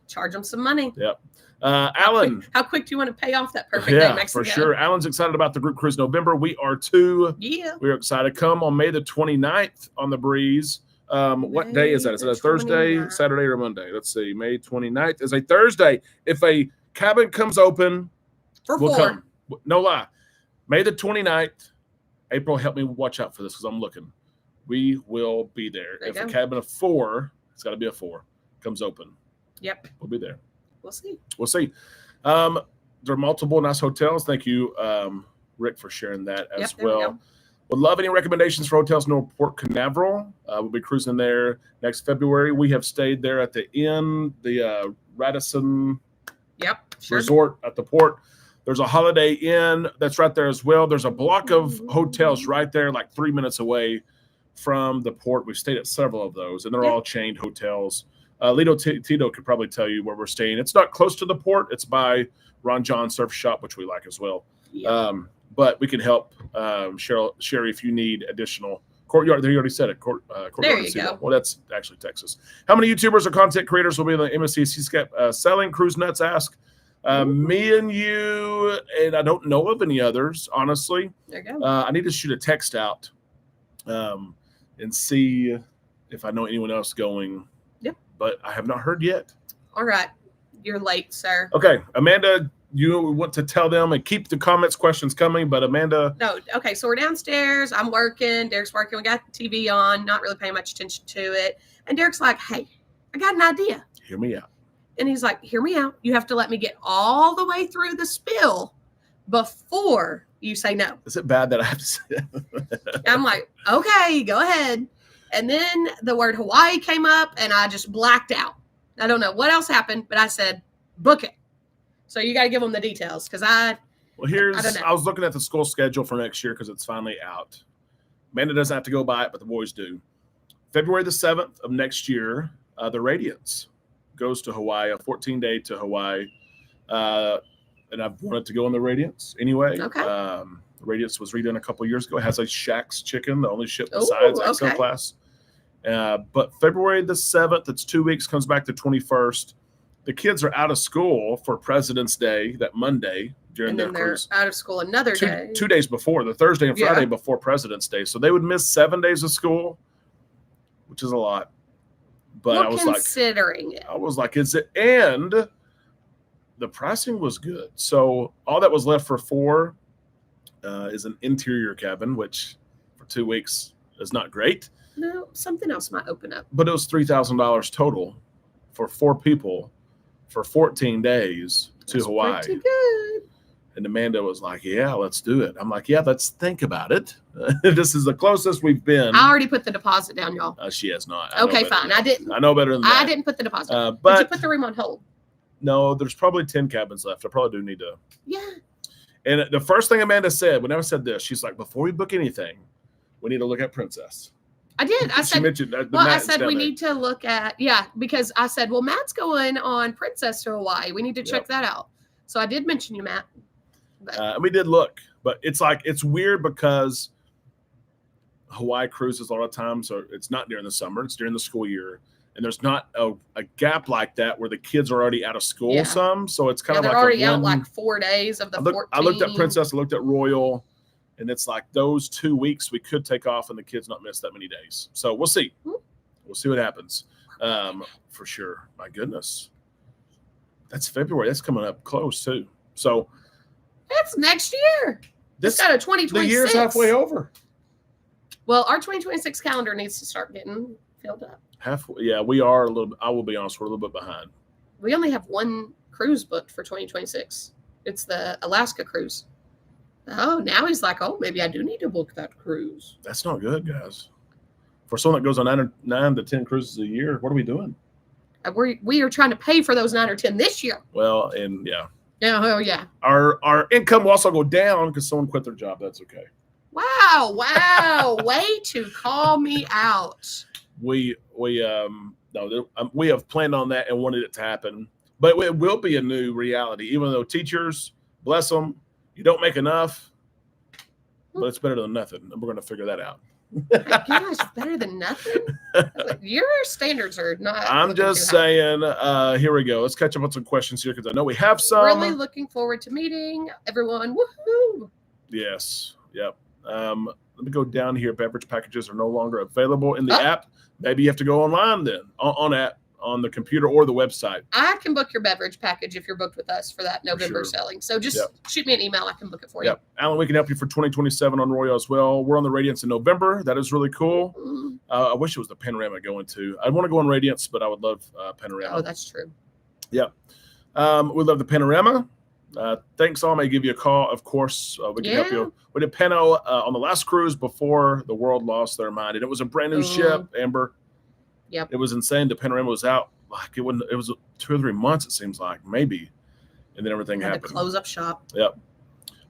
Charge them some money.
Yep. Alan.
How quick do you want to pay off that Perfect Day Mexico?
For sure. Alan's excited about the group cruise November. We are too.
Yeah.
We're excited. Come on May the 29th on the Breeze. What day is that? Is it a Thursday, 29th. Saturday, or Monday? Let's see. May 29th is a Thursday. If a cabin comes open, we'll come. No lie. May the 29th. April, help me watch out for this because I'm looking. We will be there. If a cabin of 4, it's got to be a 4, comes open.
Yep.
We'll be there.
We'll see.
There are multiple nice hotels. Thank you, Rick, for sharing that as well. Would love any recommendations for hotels near Port Canaveral. We'll be cruising there next February. We have stayed there at the inn, the Radisson Resort at the port. There's a Holiday Inn that's right there as well. There's a block of hotels right there, like 3 minutes away from the port. We've stayed at several of those, and they're all chained hotels. Tito could probably tell you where we're staying. It's not close to the port. It's by Ron John Surf Shop, which we like as well.
Yeah.
But we can help Sherry if you need additional courtyard. There, you already said it. Courtyard.
There you go.
Well, that's actually Texas. How many YouTubers or content creators will be in the MSC selling? Cruise Nuts ask. Me and you, and I don't know of any others, honestly.
There you go.
I need to shoot a text out and see if I know anyone else going.
Yep.
But I have not heard yet.
All right. You're late, sir.
Okay. Amanda, you want to tell them and keep the comments, questions coming, but Amanda.
No. Okay. So we're downstairs. I'm working. Derek's working. We got the TV on, not really paying much attention to it. And Derek's like, hey, I got an idea.
Hear me out.
And he's like, hear me out. You have to let me get all the way through the spill before you say no.
Is it bad that I have to say that?
I'm like, okay, go ahead. And then the word Hawaii came up and I just blacked out. I don't know what else happened, but I said, book it. So you got to give them the details because I
was looking at the school schedule for next year because it's finally out. Amanda doesn't have to go by it, but the boys do. February the 7th of next year, the Radiance goes to Hawaii, a 14-day to Hawaii. And I've wanted to go on the Radiance anyway.
Okay.
The Radiance was redone a couple of years ago. It has a Shack's Chicken, the only ship besides XL class. But February the 7th, it's 2 weeks, comes back to 21st. The kids are out of school for President's Day that Monday during their cruise.
Out of school another day.
2 days before, the Thursday and Friday before President's Day. So they would miss 7 days of school, which is a lot. But I was like, is it? And the pricing was good. So all that was left for 4 is an interior cabin, which for 2 weeks is not great.
No, something else might open up.
But it was $3,000 total for 4 people for 14 days to Hawaii.
Pretty good.
And Amanda was like, yeah, let's do it. I'm like, yeah, let's think about it. This is the closest we've been.
I already put the deposit down, y'all.
She has not.
Okay, fine. I didn't.
I know better than that.
I didn't put the deposit.
But
did you put the room on hold?
No, there's probably 10 cabins left. I probably do need to.
Yeah.
And the first thing Amanda said, whenever I said this, she's like, before we book anything, we need to look at Princess.
I did. I said,
I
said we need to look at, because I said, well, Matt's going on Princess to Hawaii. We need to check that out. So I did mention you, Matt.
We did look, but it's weird because Hawaii cruises a lot of times, so it's not during the summer, it's during the school year. And there's not a gap like that where the kids are already out of school some. So it's kind of like
they're already out like 4 days of the 14.
I looked at Princess, I looked at Royal, and it's like those 2 weeks we could take off and the kids not miss that many days. So we'll see. We'll see what happens. For sure. My goodness. That's February. That's coming up close too. So
that's next year. It's got a 2026.
The year's halfway over.
Well, our 2026 calendar needs to start getting filled up.
Halfway, yeah, we are a little bit. I will be honest, we're a little bit behind.
We only have 1 cruise booked for 2026. It's the Alaska cruise. Oh, now he's like, oh, maybe I do need to book that cruise.
That's not good, guys. For someone that goes on 9 to 10 cruises a year, what are we doing?
We are trying to pay for those 9 or 10 this year.
Well, and yeah.
Oh, yeah.
Our income will also go down because someone quit their job. That's okay.
Wow. Way to call me out.
We have planned on that and wanted it to happen, but it will be a new reality. Even though teachers, bless them, you don't make enough, but it's better than nothing, and we're going to figure that out.
My gosh, better than nothing. Your standards are not.
I'm just saying. Here we go. Let's catch up on some questions here because I know we have some.
Really looking forward to meeting everyone. Woohoo!
Yes. Yep. Let me go down here. Beverage packages are no longer available in the app. Maybe you have to go online then on the computer or the website.
I can book your beverage package if you're booked with us for that November selling. So just shoot me an email. I can book it for you.
Alan, we can help you for 2027 on Royal as well. We're on the Radiance in November. That is really cool. I wish it was the Panorama going to. I want to go on Radiance, but I would love Panorama.
Oh, that's true.
Yeah. We love the Panorama. Thanks, all. May give you a call. Of course, we can help you. We did Pano on the last cruise before the world lost their mind, and it was a brand new ship, Amber.
Yep.
It was insane. The Panorama was out like it was 2 or 3 months. It seems like maybe, and then everything happened.
To close up shop.
Yep.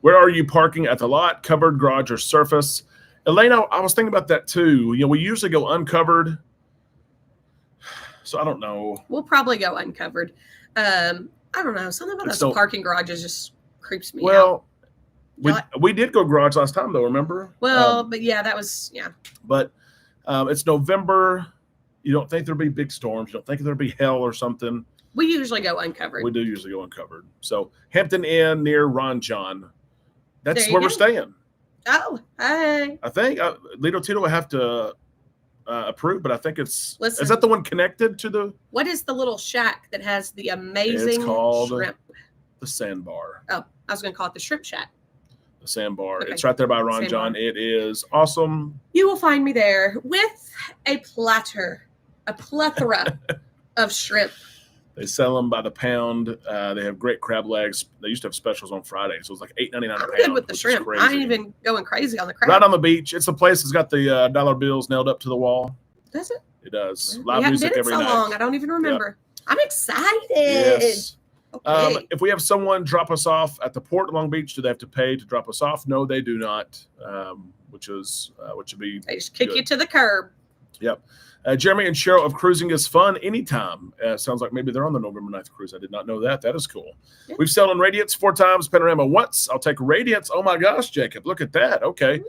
Where are you parking? At the lot, covered, garage, or surface? Elena, I was thinking about that too. We usually go uncovered. So I don't know.
We'll probably go uncovered. I don't know. Something about those parking garages just creeps me out.
We did go garage last time though, remember?
Well, but yeah, that was
But it's November. You don't think there'll be big storms. You don't think there'll be hell or something.
We usually go uncovered.
We do usually go uncovered. So Hampton Inn near Ron John. That's where we're staying.
Oh, hey.
I think Lido Tito will have to approve, but I think it's.
Listen,
is that the one connected to the?
What is the little shack that has the amazing
it's called
shrimp?
The Sandbar.
Oh, I was going to call it the Shrimp Shack.
The Sandbar. Okay. It's right there by Ron John. It is awesome.
You will find me there with a plethora of shrimp.
They sell them by the pound. They have great crab legs. They used to have specials on Fridays. So it was like $8.99 a pound.
I'm good with the shrimp. I ain't even going crazy on the crab.
Right on the beach. It's a place that's got the dollar bills nailed up to the wall.
Does it?
It does. Live music every night.
Long. I don't even remember. Yep. I'm excited.
Yes.
Okay.
If we have someone drop us off at the port of Long Beach, do they have to pay to drop us off? No, they do not. Which would be
they just kick
good.
You to the curb.
Yep. Jeremy and Cheryl of Cruising is Fun anytime. Sounds like maybe they're on the November 9th cruise. I did not know that. That is cool. Yeah. We've sailed on Radiance 4 times, Panorama once. I'll take Radiance. Oh my gosh, Jacob, look at that. Okay.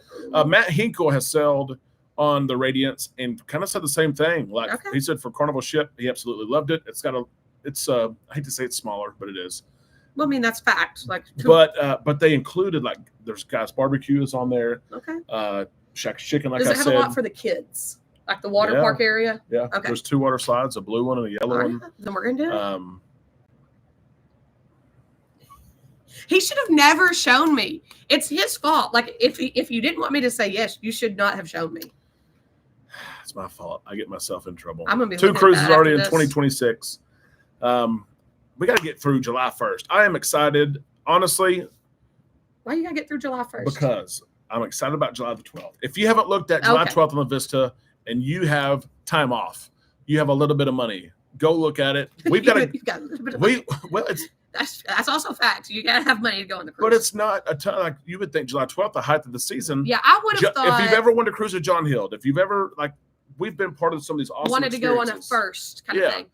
Matt Hinkle has sailed on the Radiance and kind of said the same thing. Like he said for Carnival ship, he absolutely loved it. It's got I hate to say it's smaller, but it is.
Well, I mean, that's fact.
But they included like there's guys barbecue is on there.
Okay.
Shack's Chicken, like
I said. Does it have
a
lot for the kids? Like the water park area?
Yeah. Okay. There's 2 water slides, a blue one and a yellow one.
Then we're going to do it. He should have never shown me. It's his fault. Like, if you didn't want me to say yes, you should not have shown me.
It's my fault. I get myself in trouble.
I'm going to be
2 cruises already in 2026. We got to get through July 1st. I am excited. Honestly.
Why you got to get through July 1st?
Because I'm excited about July the 12th. If you haven't looked at July 12th on the Vista, and you have time off, you have a little bit of money, go look at it. We've got
you've got a little bit of money.
Well, it's
that's also fact. You gotta have money to go on the cruise.
But it's not a ton. Like you would think July 12th, the height of the season.
Yeah, I would have thought.
If you've ever wanted to cruise with John Hill, if you've ever we've been part of some of these awesome
wanted to go on it first kind of thing.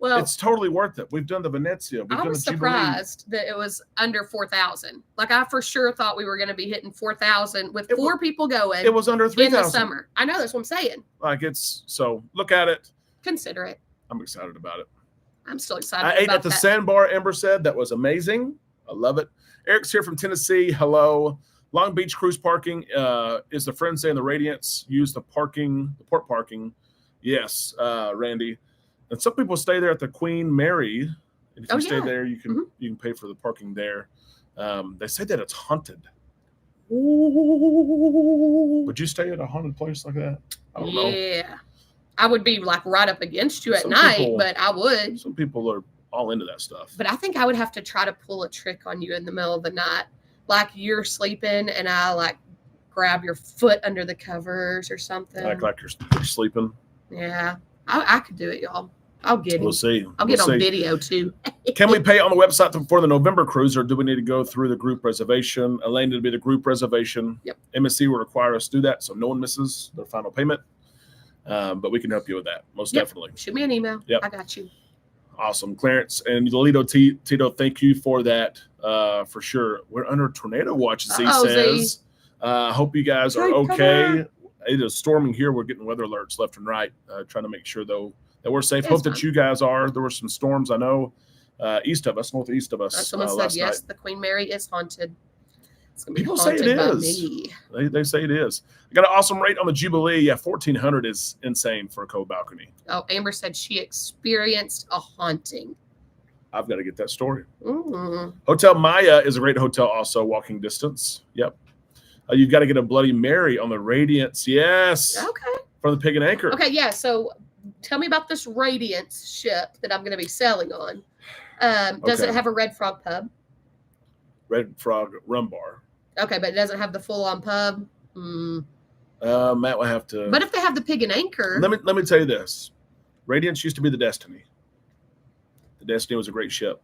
Well,
it's totally worth it. We've done the Venezia.
I was surprised that it was under 4,000. Like I for sure thought we were going to be hitting 4,000 with 4 people going.
It was under 3,000
in the summer. I know, that's what I'm saying.
Like so look at it.
Consider it.
I'm excited about it.
I'm still excited.
I ate at the Sandbar. Ember said that was amazing. I love it. Eric's here from Tennessee. Hello. Long Beach cruise parking is the friend saying the Radiance use the port parking. Yes, Randy. And some people stay there at the Queen Mary. And if you stay there, you can pay for the parking there. They say that it's haunted. Ooh. Would you stay at a haunted place like that? I don't know.
Yeah. I would be like right up against you at night, but I would.
Some people are all into that stuff.
But I think I would have to try to pull a trick on you in the middle of the night. Like you're sleeping and I grab your foot under the covers or something.
Like you're sleeping.
Yeah. I could do it, y'all. I'll get it.
We'll see.
I'll get on video too.
Can we pay on the website for the November cruise, or do we need to go through the group reservation? Elaine, it'll be the group reservation.
Yep.
MSC will require us to do that so no one misses their final payment. But we can help you with that, most definitely.
Shoot me an email.
Yep.
I got you.
Awesome. Clarence and Lido Tito, thank you for that for sure. We're under tornado watch, Z says. Hope you guys are okay. It is storming here. We're getting weather alerts left and right, trying to make sure, though, that we're safe. Hope that you guys are. There were some storms, I know, northeast of us.
Someone said, yes, the Queen Mary is haunted. It's going to be
People say it is. They say it is. I got an awesome rate on the Jubilee. Yeah, 1,400 is insane for a co-balcony.
Oh, Amber said she experienced a haunting.
I've got to get that story.
Mm-hmm.
Hotel Maya is a great hotel also, walking distance. Yep. You've got to get a Bloody Mary on the Radiance. Yes.
Okay.
From the Pig and Anchor.
Okay, yeah. So tell me about this Radiance ship that I'm going to be sailing on. Does it have a Red Frog pub?
Red Frog rum bar.
Okay, but it doesn't have the full-on pub?
Matt will have to.
But if they have the Pig and Anchor.
Let me tell you this. Radiance used to be the Destiny. The Destiny was a great ship.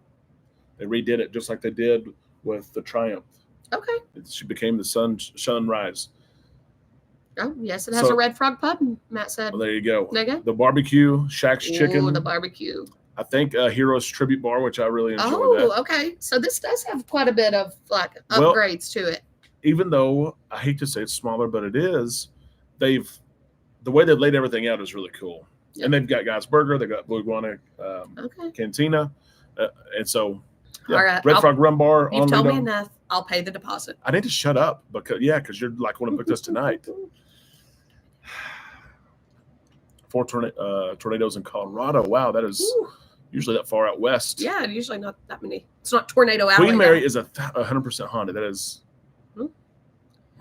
They redid it just like they did with the Triumph.
Okay.
She became the Sunrise.
Oh, yes, it has a Red Frog pub, Matt said.
Well, there you go.
There you go.
The barbecue, Shack's Chicken.
The barbecue.
I think Heroes Tribute Bar, which I really enjoy.
Oh, okay. So this does have quite a bit of like upgrades to it.
Even though I hate to say it's smaller, but it is, the way they've laid everything out is really cool. Yep. And they've got God's Burger, they've got Blue Iguana Cantina, and so Red Frog Rum Bar.
You've told me enough. I'll pay the deposit.
I need to shut up because you're like want to book this tonight. 4 tornadoes in Colorado. Wow, that is usually that far out west.
Yeah, usually not that many. It's not Tornado Alley.
Queen Mary is 100% haunted. That is.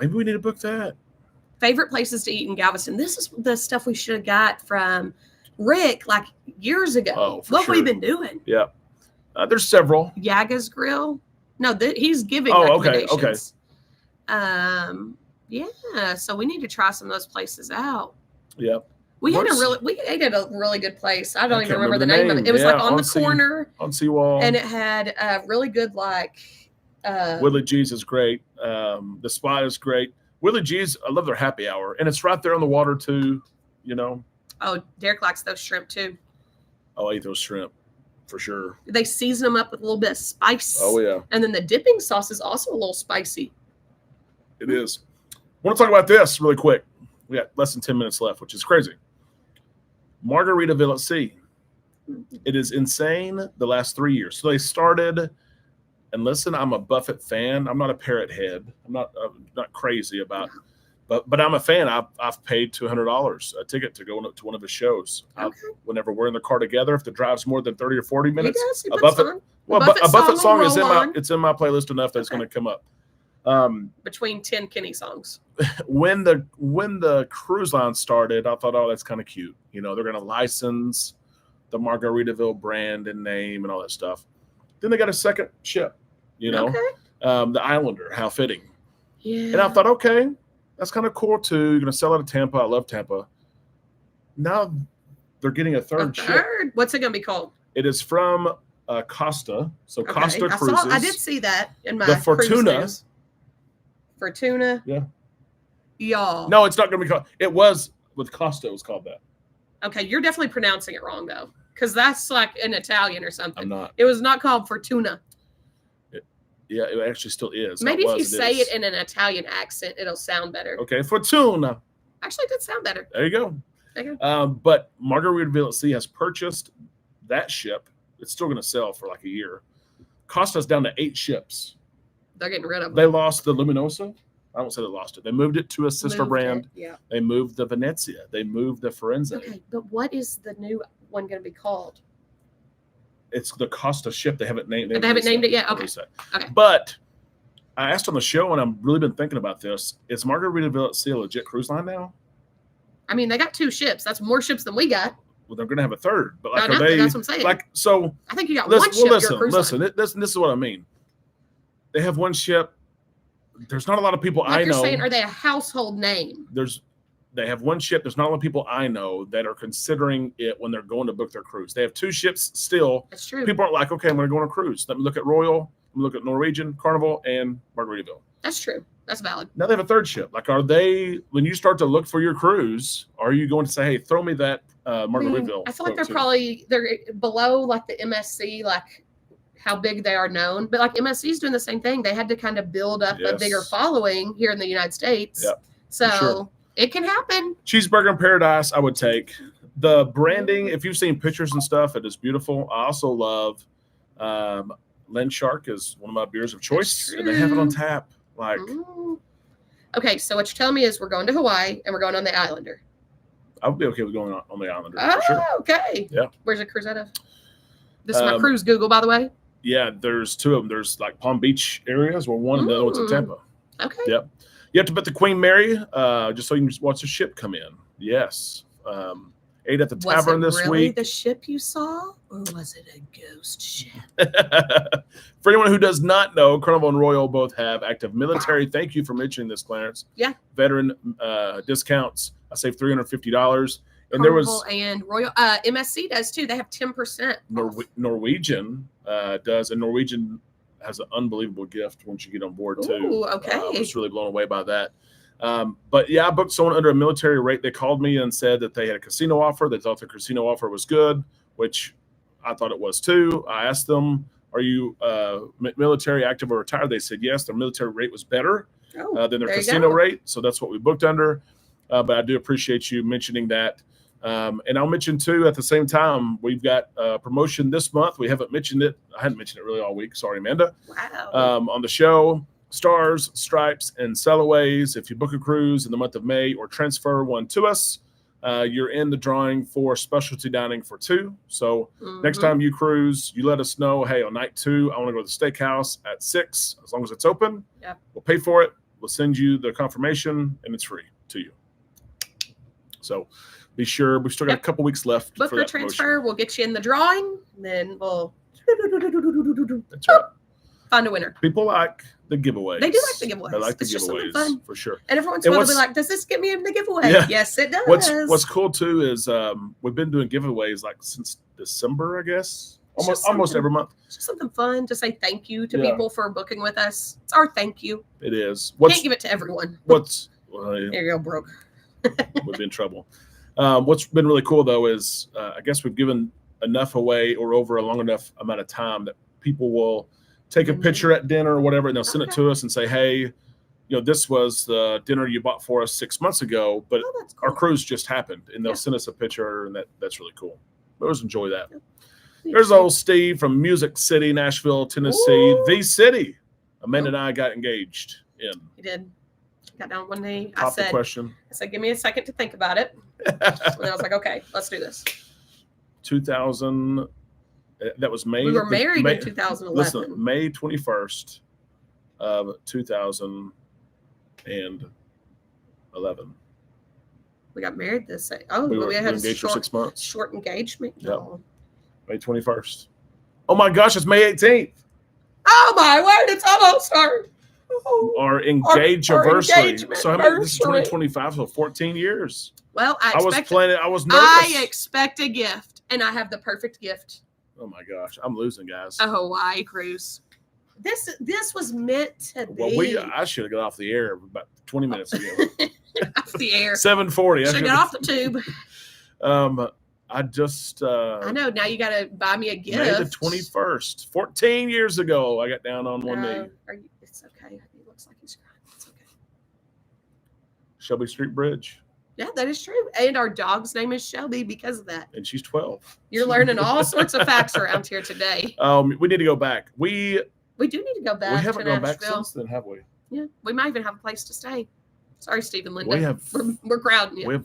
Maybe we need to book that.
Favorite places to eat in Galveston. This is the stuff we should have got from Rick like years ago.
Oh,
what we've been doing.
Yeah. There's several.
Yaga's Grill. No, he's giving recommendations. Yeah. So we need to try some of those places out.
Yeah.
We ate at a really good place. I don't even remember the name of it. It was like on the corner.
On Seawall.
And it had really good like.
Willie G's is great. The spot is great. Willie G's, I love their happy hour. And it's right there on the water too, you know.
Oh, Derek likes those shrimp too.
Oh, I eat those shrimp. For sure.
They season them up with a little bit of spice.
Oh, yeah.
And then the dipping sauce is also a little spicy.
It is. I want to talk about this really quick. We got less than 10 minutes left, which is crazy. Margaritaville at Sea. It is insane the last 3 years. So they started, and listen, I'm a Buffett fan. I'm not a parrot head. I'm not crazy about But I'm a fan. I've paid $200 a ticket to go to one of his shows. Okay. Whenever we're in the car together, if the drive's more than 30 or 40 minutes, a Buffett song is in my playlist enough that it's going to come up.
Between 10 Kenny songs.
When the cruise line started, I thought, oh, that's kind of cute. You know, they're going to license the brand and name and all that stuff. Then they got a second ship. You know, the Islander. How fitting. Yeah. And I thought, okay. That's kind of cool too. You're going to sell out of Tampa. I love Tampa. Now they're getting a third ship.
What's it going to be called?
It is from Costa. So Costa Cruises.
I did see that in my
the Fortuna.
Fortuna.
Yeah.
Y'all.
No, it's not going to be called. It was with Costa. It was called that.
Okay, you're definitely pronouncing it wrong though, because that's like in Italian or something.
I'm not.
It was not called Fortuna.
Yeah, it actually still is.
Maybe if you say it in an Italian accent, it'll sound better.
Okay, Fortuna.
Actually, it did sound better.
There you go. But Margaritaville at Sea has purchased that ship. It's still going to sell for like a year. Costa's down to 8 ships.
They're getting rid of them.
They lost the Luminosa. I won't say they lost it. They moved it to a sister brand.
Yeah.
They moved the Venezia. They moved the Firenze.
Okay, but what is the new one going to be called?
It's the Costa ship. They haven't named it.
They haven't named it yet? Okay.
But I asked on the show, and I've really been thinking about this. Is Margaritaville at Sea a legit cruise line now? I
mean, they got 2 ships. That's more ships than we got.
Well, they're going to have a third. But like,
that's what I'm saying.
Like, so
I think you got one ship.
Listen. This is what I mean. They have one ship. There's not a lot of people I know.
You're saying, are they a household name?
They have one ship. There's not a lot of people I know that are considering it when they're going to book their cruise. They have 2 ships still.
That's true.
People aren't like, okay, I'm going to go on a cruise. Let me look at Royal. Let me look at Norwegian, Carnival, and Margaritaville.
That's true. That's valid.
Now they have a third ship. Like, are they, when you start to look for your cruise, are you going to say, hey, throw me that Margaritaville?
I feel like they're below like the MSC, like how big they are known. But like MSC is doing the same thing. They had to kind of build up a bigger following here in the United States.
Yep.
So it can happen.
Cheeseburger in Paradise, I would take. The branding, if you've seen pictures and stuff, it is beautiful. I also love Land Shark is one of my beers of choice, and they have it on tap. Like,
okay, so what you're telling me is we're going to Hawaii and we're going on the Islander.
I would be okay with going on the Islander.
Oh,
for sure.
Okay.
Yeah.
Where's the cruise out of? This is my cruise Google, by the way.
Yeah, there's 2 of them. There's like Palm Beach areas, where one and the other one's in Tampa.
Okay.
Yep. You have to bet the Queen Mary, just so you can watch the ship come in. Yes. Ate at the tavern this week. Was it really
the ship you saw, or was it a ghost ship?
For anyone who does not know, Carnival and Royal both have active military. Thank you for mentioning this, Clarence.
Yeah.
Veteran discounts. I saved $350. And
Carnival and Royal, MSC does too. They have 10%.
Norwegian does, and Norwegian has an unbelievable gift once you get on board too.
Ooh, okay.
I was really blown away by that. But yeah, I booked someone under a military rate. They called me and said that they had a casino offer. They thought the casino offer was good, which I thought it was too. I asked them, are you military, active, or retired? They said yes. Their military rate was better than their casino rate. So that's what we booked under. But I do appreciate you mentioning that. And I'll mention too, at the same time, we've got a promotion this month. We haven't mentioned it. I hadn't mentioned it really all week. Sorry, Amanda.
Wow.
On the show, Stars, Stripes, and Sailways. If you book a cruise in the month of May or transfer one to us, you're in the drawing for specialty dining for 2. So next time you cruise, you let us know, hey, on night 2, I want to go to the steakhouse at 6, as long as it's open.
Yep.
We'll pay for it. We'll send you the confirmation, and it's free to you. So be sure. We've still got a couple weeks left.
Book or transfer. We'll get you in the drawing. And then we'll
That's right.
Find a winner.
People like the giveaways.
They do like the giveaways.
They like the
it's
giveaways for sure.
And every once in a while they'll be like, does this get me in the giveaway?
Yeah.
Yes, it does.
What's cool too is we've been doing giveaways like since December, I guess. Almost every month.
It's just something fun to say thank you to people for booking with us. It's our thank you.
It is.
Can't give it to everyone. There you go, broke.
We'll be in trouble. What's been really cool though is I guess we've given enough away or over a long enough amount of time that people will take a picture at dinner or whatever, and they'll send it to us and say, hey, this was the dinner you bought for us 6 months ago, but
cool.
Our cruise just happened, and they'll send us a picture, and that's really cool. We always enjoy that. There's old Steve from Music City, Nashville, Tennessee, the city. Amanda and I got engaged in.
We did. Got down one day.
I said,
give me a second to think about it. And then I was like, okay, let's do this.
2000. That was May.
We were married in 2011.
Listen, May 21st of 2011.
We got married this.
We
had
engaged for 6 months.
Short engagement.
No. May 21st. Oh my gosh, it's May 18th.
Oh my word, it's almost
our engagement. So I mean, this is
2025,
2025, so 14 years.
Well, I was nervous. I expect a gift, and I have the perfect gift.
Oh my gosh, I'm losing, guys.
A Hawaii cruise. This was meant to be.
Well, I should have got off the air about 20 minutes ago.
Off the air.
7:40.
Should have got off the tube.
I just.
I know. Now you got to buy me a gift.
May the 21st, 14 years ago, I got down on one knee.
It's okay. He looks like he's crying. It's okay.
Shelby Street Bridge.
Yeah, that is true. And our dog's name is Shelby because of that.
And she's 12.
You're learning all sorts of facts around here today.
We need to go back. We
do need to go back.
We haven't gone back
Nashville.
since then, have we?
Yeah, we might even have a place to stay. Sorry, Steve and Linda. We're crowding you.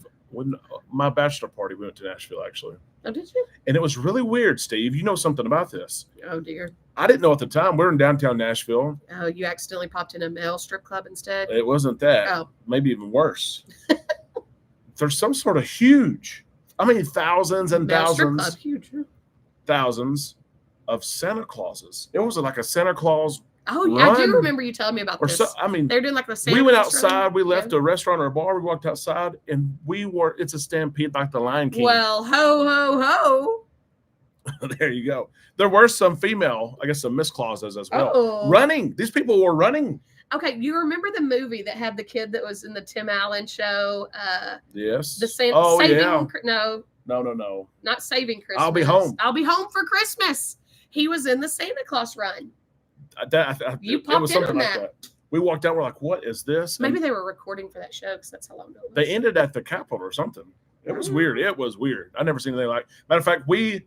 My bachelor party, we went to Nashville, actually.
Oh, did you?
And it was really weird, Steve. You know something about this.
Oh, dear.
I didn't know at the time. We were in downtown Nashville.
Oh, you accidentally popped in a male strip club instead?
It wasn't that.
Oh.
Maybe even worse. There's some sort of huge, thousands and
male
thousands.
Strip club, huge.
Thousands of Santa Clauses. It was like a Santa Claus.
Oh, yeah, I do remember you telling me about this. They're doing like the Santa
we went
Claus
outside.
run.
We left a restaurant or a bar. We walked outside, and it's a stampede like the Lion King.
Well, ho, ho, ho.
There you go. There were some female, I guess, some Miss Clauses as well.
Uh-oh.
Running. These people were running.
Okay, you remember the movie that had the kid that was in the Tim Allen show?
Yes.
The
Saving.
No.
No.
Not Saving Christmas.
I'll Be Home.
I'll Be Home for Christmas. He was in the Santa Claus run. You popped in on that.
We walked out. We're like, "What is this?"
Maybe they were recording for that show because that's how long ago it was.
They ended at the Capitol or something. It was weird. It was weird. I never seen anything like. Matter of fact, we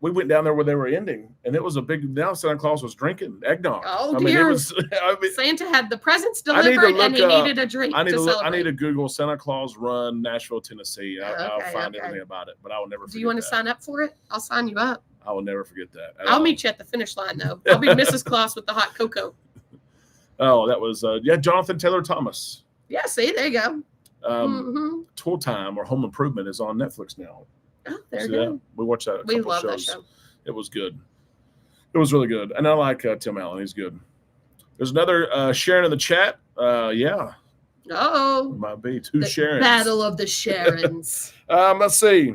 went down there where they were ending, and it was a big. Now Santa Claus was drinking eggnog.
Oh dear! Santa had the presents delivered, and he needed a drink to celebrate.
I need to Google Santa Claus Run Nashville, Tennessee. I'll find everything about it, but I will never.
Do you want to sign up for it? I'll sign you up.
I will never forget that.
I'll meet you at the finish line, though. I'll be Mrs. Claus with the hot cocoa.
Oh, that was Jonathan Taylor Thomas.
Yeah, see, there you go.
Tool Time or Home Improvement is on Netflix now.
Oh, there you go.
We watched that.
We love that show.
It was good. It was really good, and I like Tim Allen. He's good. There's another Sharon in the chat. Yeah.
Oh.
Might be two Sharons.
Battle of the Sharons.
Let's see.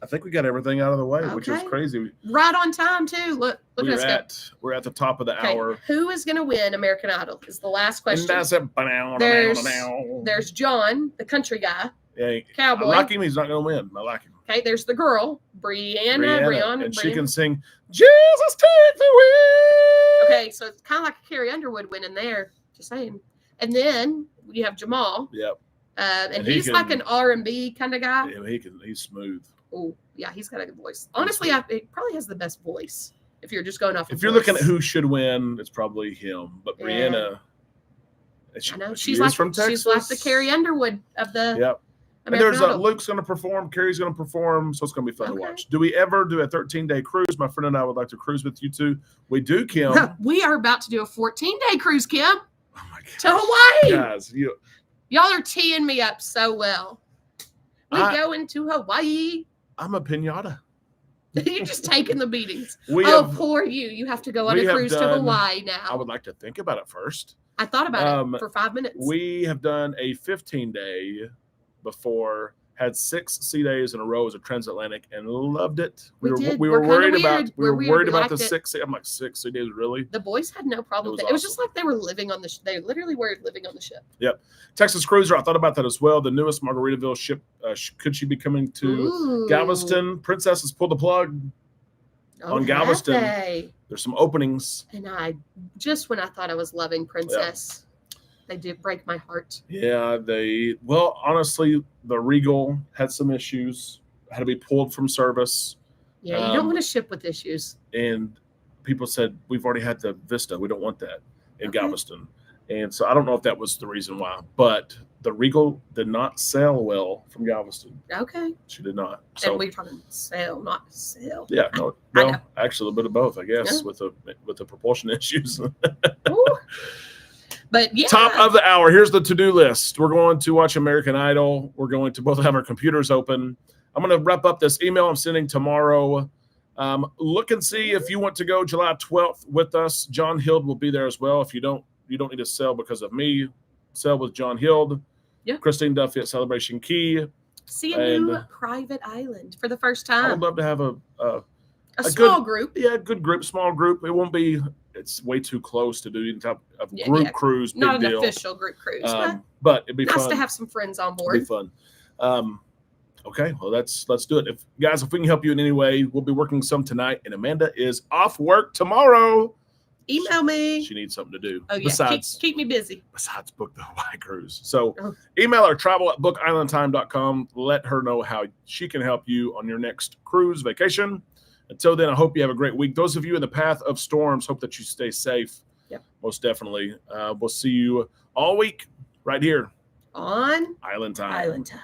I think we got everything out of the way, which is
Okay.
crazy.
Right on time too. Look
We're
at us go.
we're at the top of the hour.
Who is going to win American Idol? Is the last
And
question.
that's it.
There's John, the country guy,
Yeah,
cowboy.
I like him. He's not going to win. I like him.
Okay, there's the girl, Brianna.
And she can sing, Jesus take the wheel.
Okay, so it's kind of like a Carrie Underwood winning there. Just saying. And then you have Jamal.
Yep.
And he's like an R&B kind of guy.
Yeah, he's smooth.
Oh, yeah, he's got a good voice. Honestly, he probably has the best voice. If you're just going off.
If you're looking at who should win, it's probably him. But Brianna,
I know
she's from Texas.
She's like the Carrie Underwood of the.
Yep. And there's Luke's going to perform, Carrie's going to perform, so it's going to be fun to watch. Do we ever do a 13-day cruise? My friend and I would like to cruise with you too. We do, Kim.
We are about to do a 14-day cruise, Kim.
Oh my gosh.
To Hawaii.
Guys,
y'all are teeing me up so well. We go into Hawaii.
I'm a pinata.
You're just taking the beatings. Poor you. You have to go on a cruise to Hawaii now.
I would like to think about it first.
I thought about it for 5 minutes.
We have done a 15-day before, had 6 sea days in a row as a transatlantic and loved it. We were worried about the 6. I'm like, 6 sea days, really?
The boys had no problem with it. It was just like they were living on the ship. They literally were living on the ship.
Yep. Texas Cruiser, I thought about that as well. The newest Margaritaville ship, could she be coming to Galveston? Princess has pulled the plug on Galveston. There's some openings.
And when I thought I was loving Princess, they did break my heart.
Yeah, honestly, the Regal had some issues, had to be pulled from service.
Yeah, you don't want a ship with issues.
And people said, we've already had the Vista. We don't want that in Galveston. And so I don't know if that was the reason why, but the Regal did not sail well from Galveston.
Okay.
She did not. So,
and we're talking sail, not sail.
Yeah, no, well, actually a little bit of both, I guess, with the propulsion issues.
But yeah.
Top of the hour. Here's the to-do list. We're going to watch American Idol. We're going to both have our computers open. I'm going to wrap up this email I'm sending tomorrow. Look and see if you want to go July 12th with us. John Hild will be there as well. If you don't need to sell because of me. Sell with John Hild.
Yeah.
Christine Duffy at Celebration Key.
See a new private island for the first time.
I would love to have a
small group.
Yeah, good group, small group. It won't be. It's way too close to do any type of group cruise.
Not an official group cruise,
but it'd be
nice
fun
to have some friends on board.
It'd be fun. Okay, well let's do it. If we can help you in any way, we'll be working some tonight. And Amanda is off work tomorrow.
Email me.
She needs something to do.
Oh yeah, besides keep me busy.
Besides book the Hawaii cruise. So email her travel@bookislandtime.com. Let her know how she can help you on your next cruise vacation. Until then, I hope you have a great week. Those of you in the path of storms, hope that you stay safe.
Yep.
Most definitely. We'll see you all week right here
on
Island Time.
Island Time.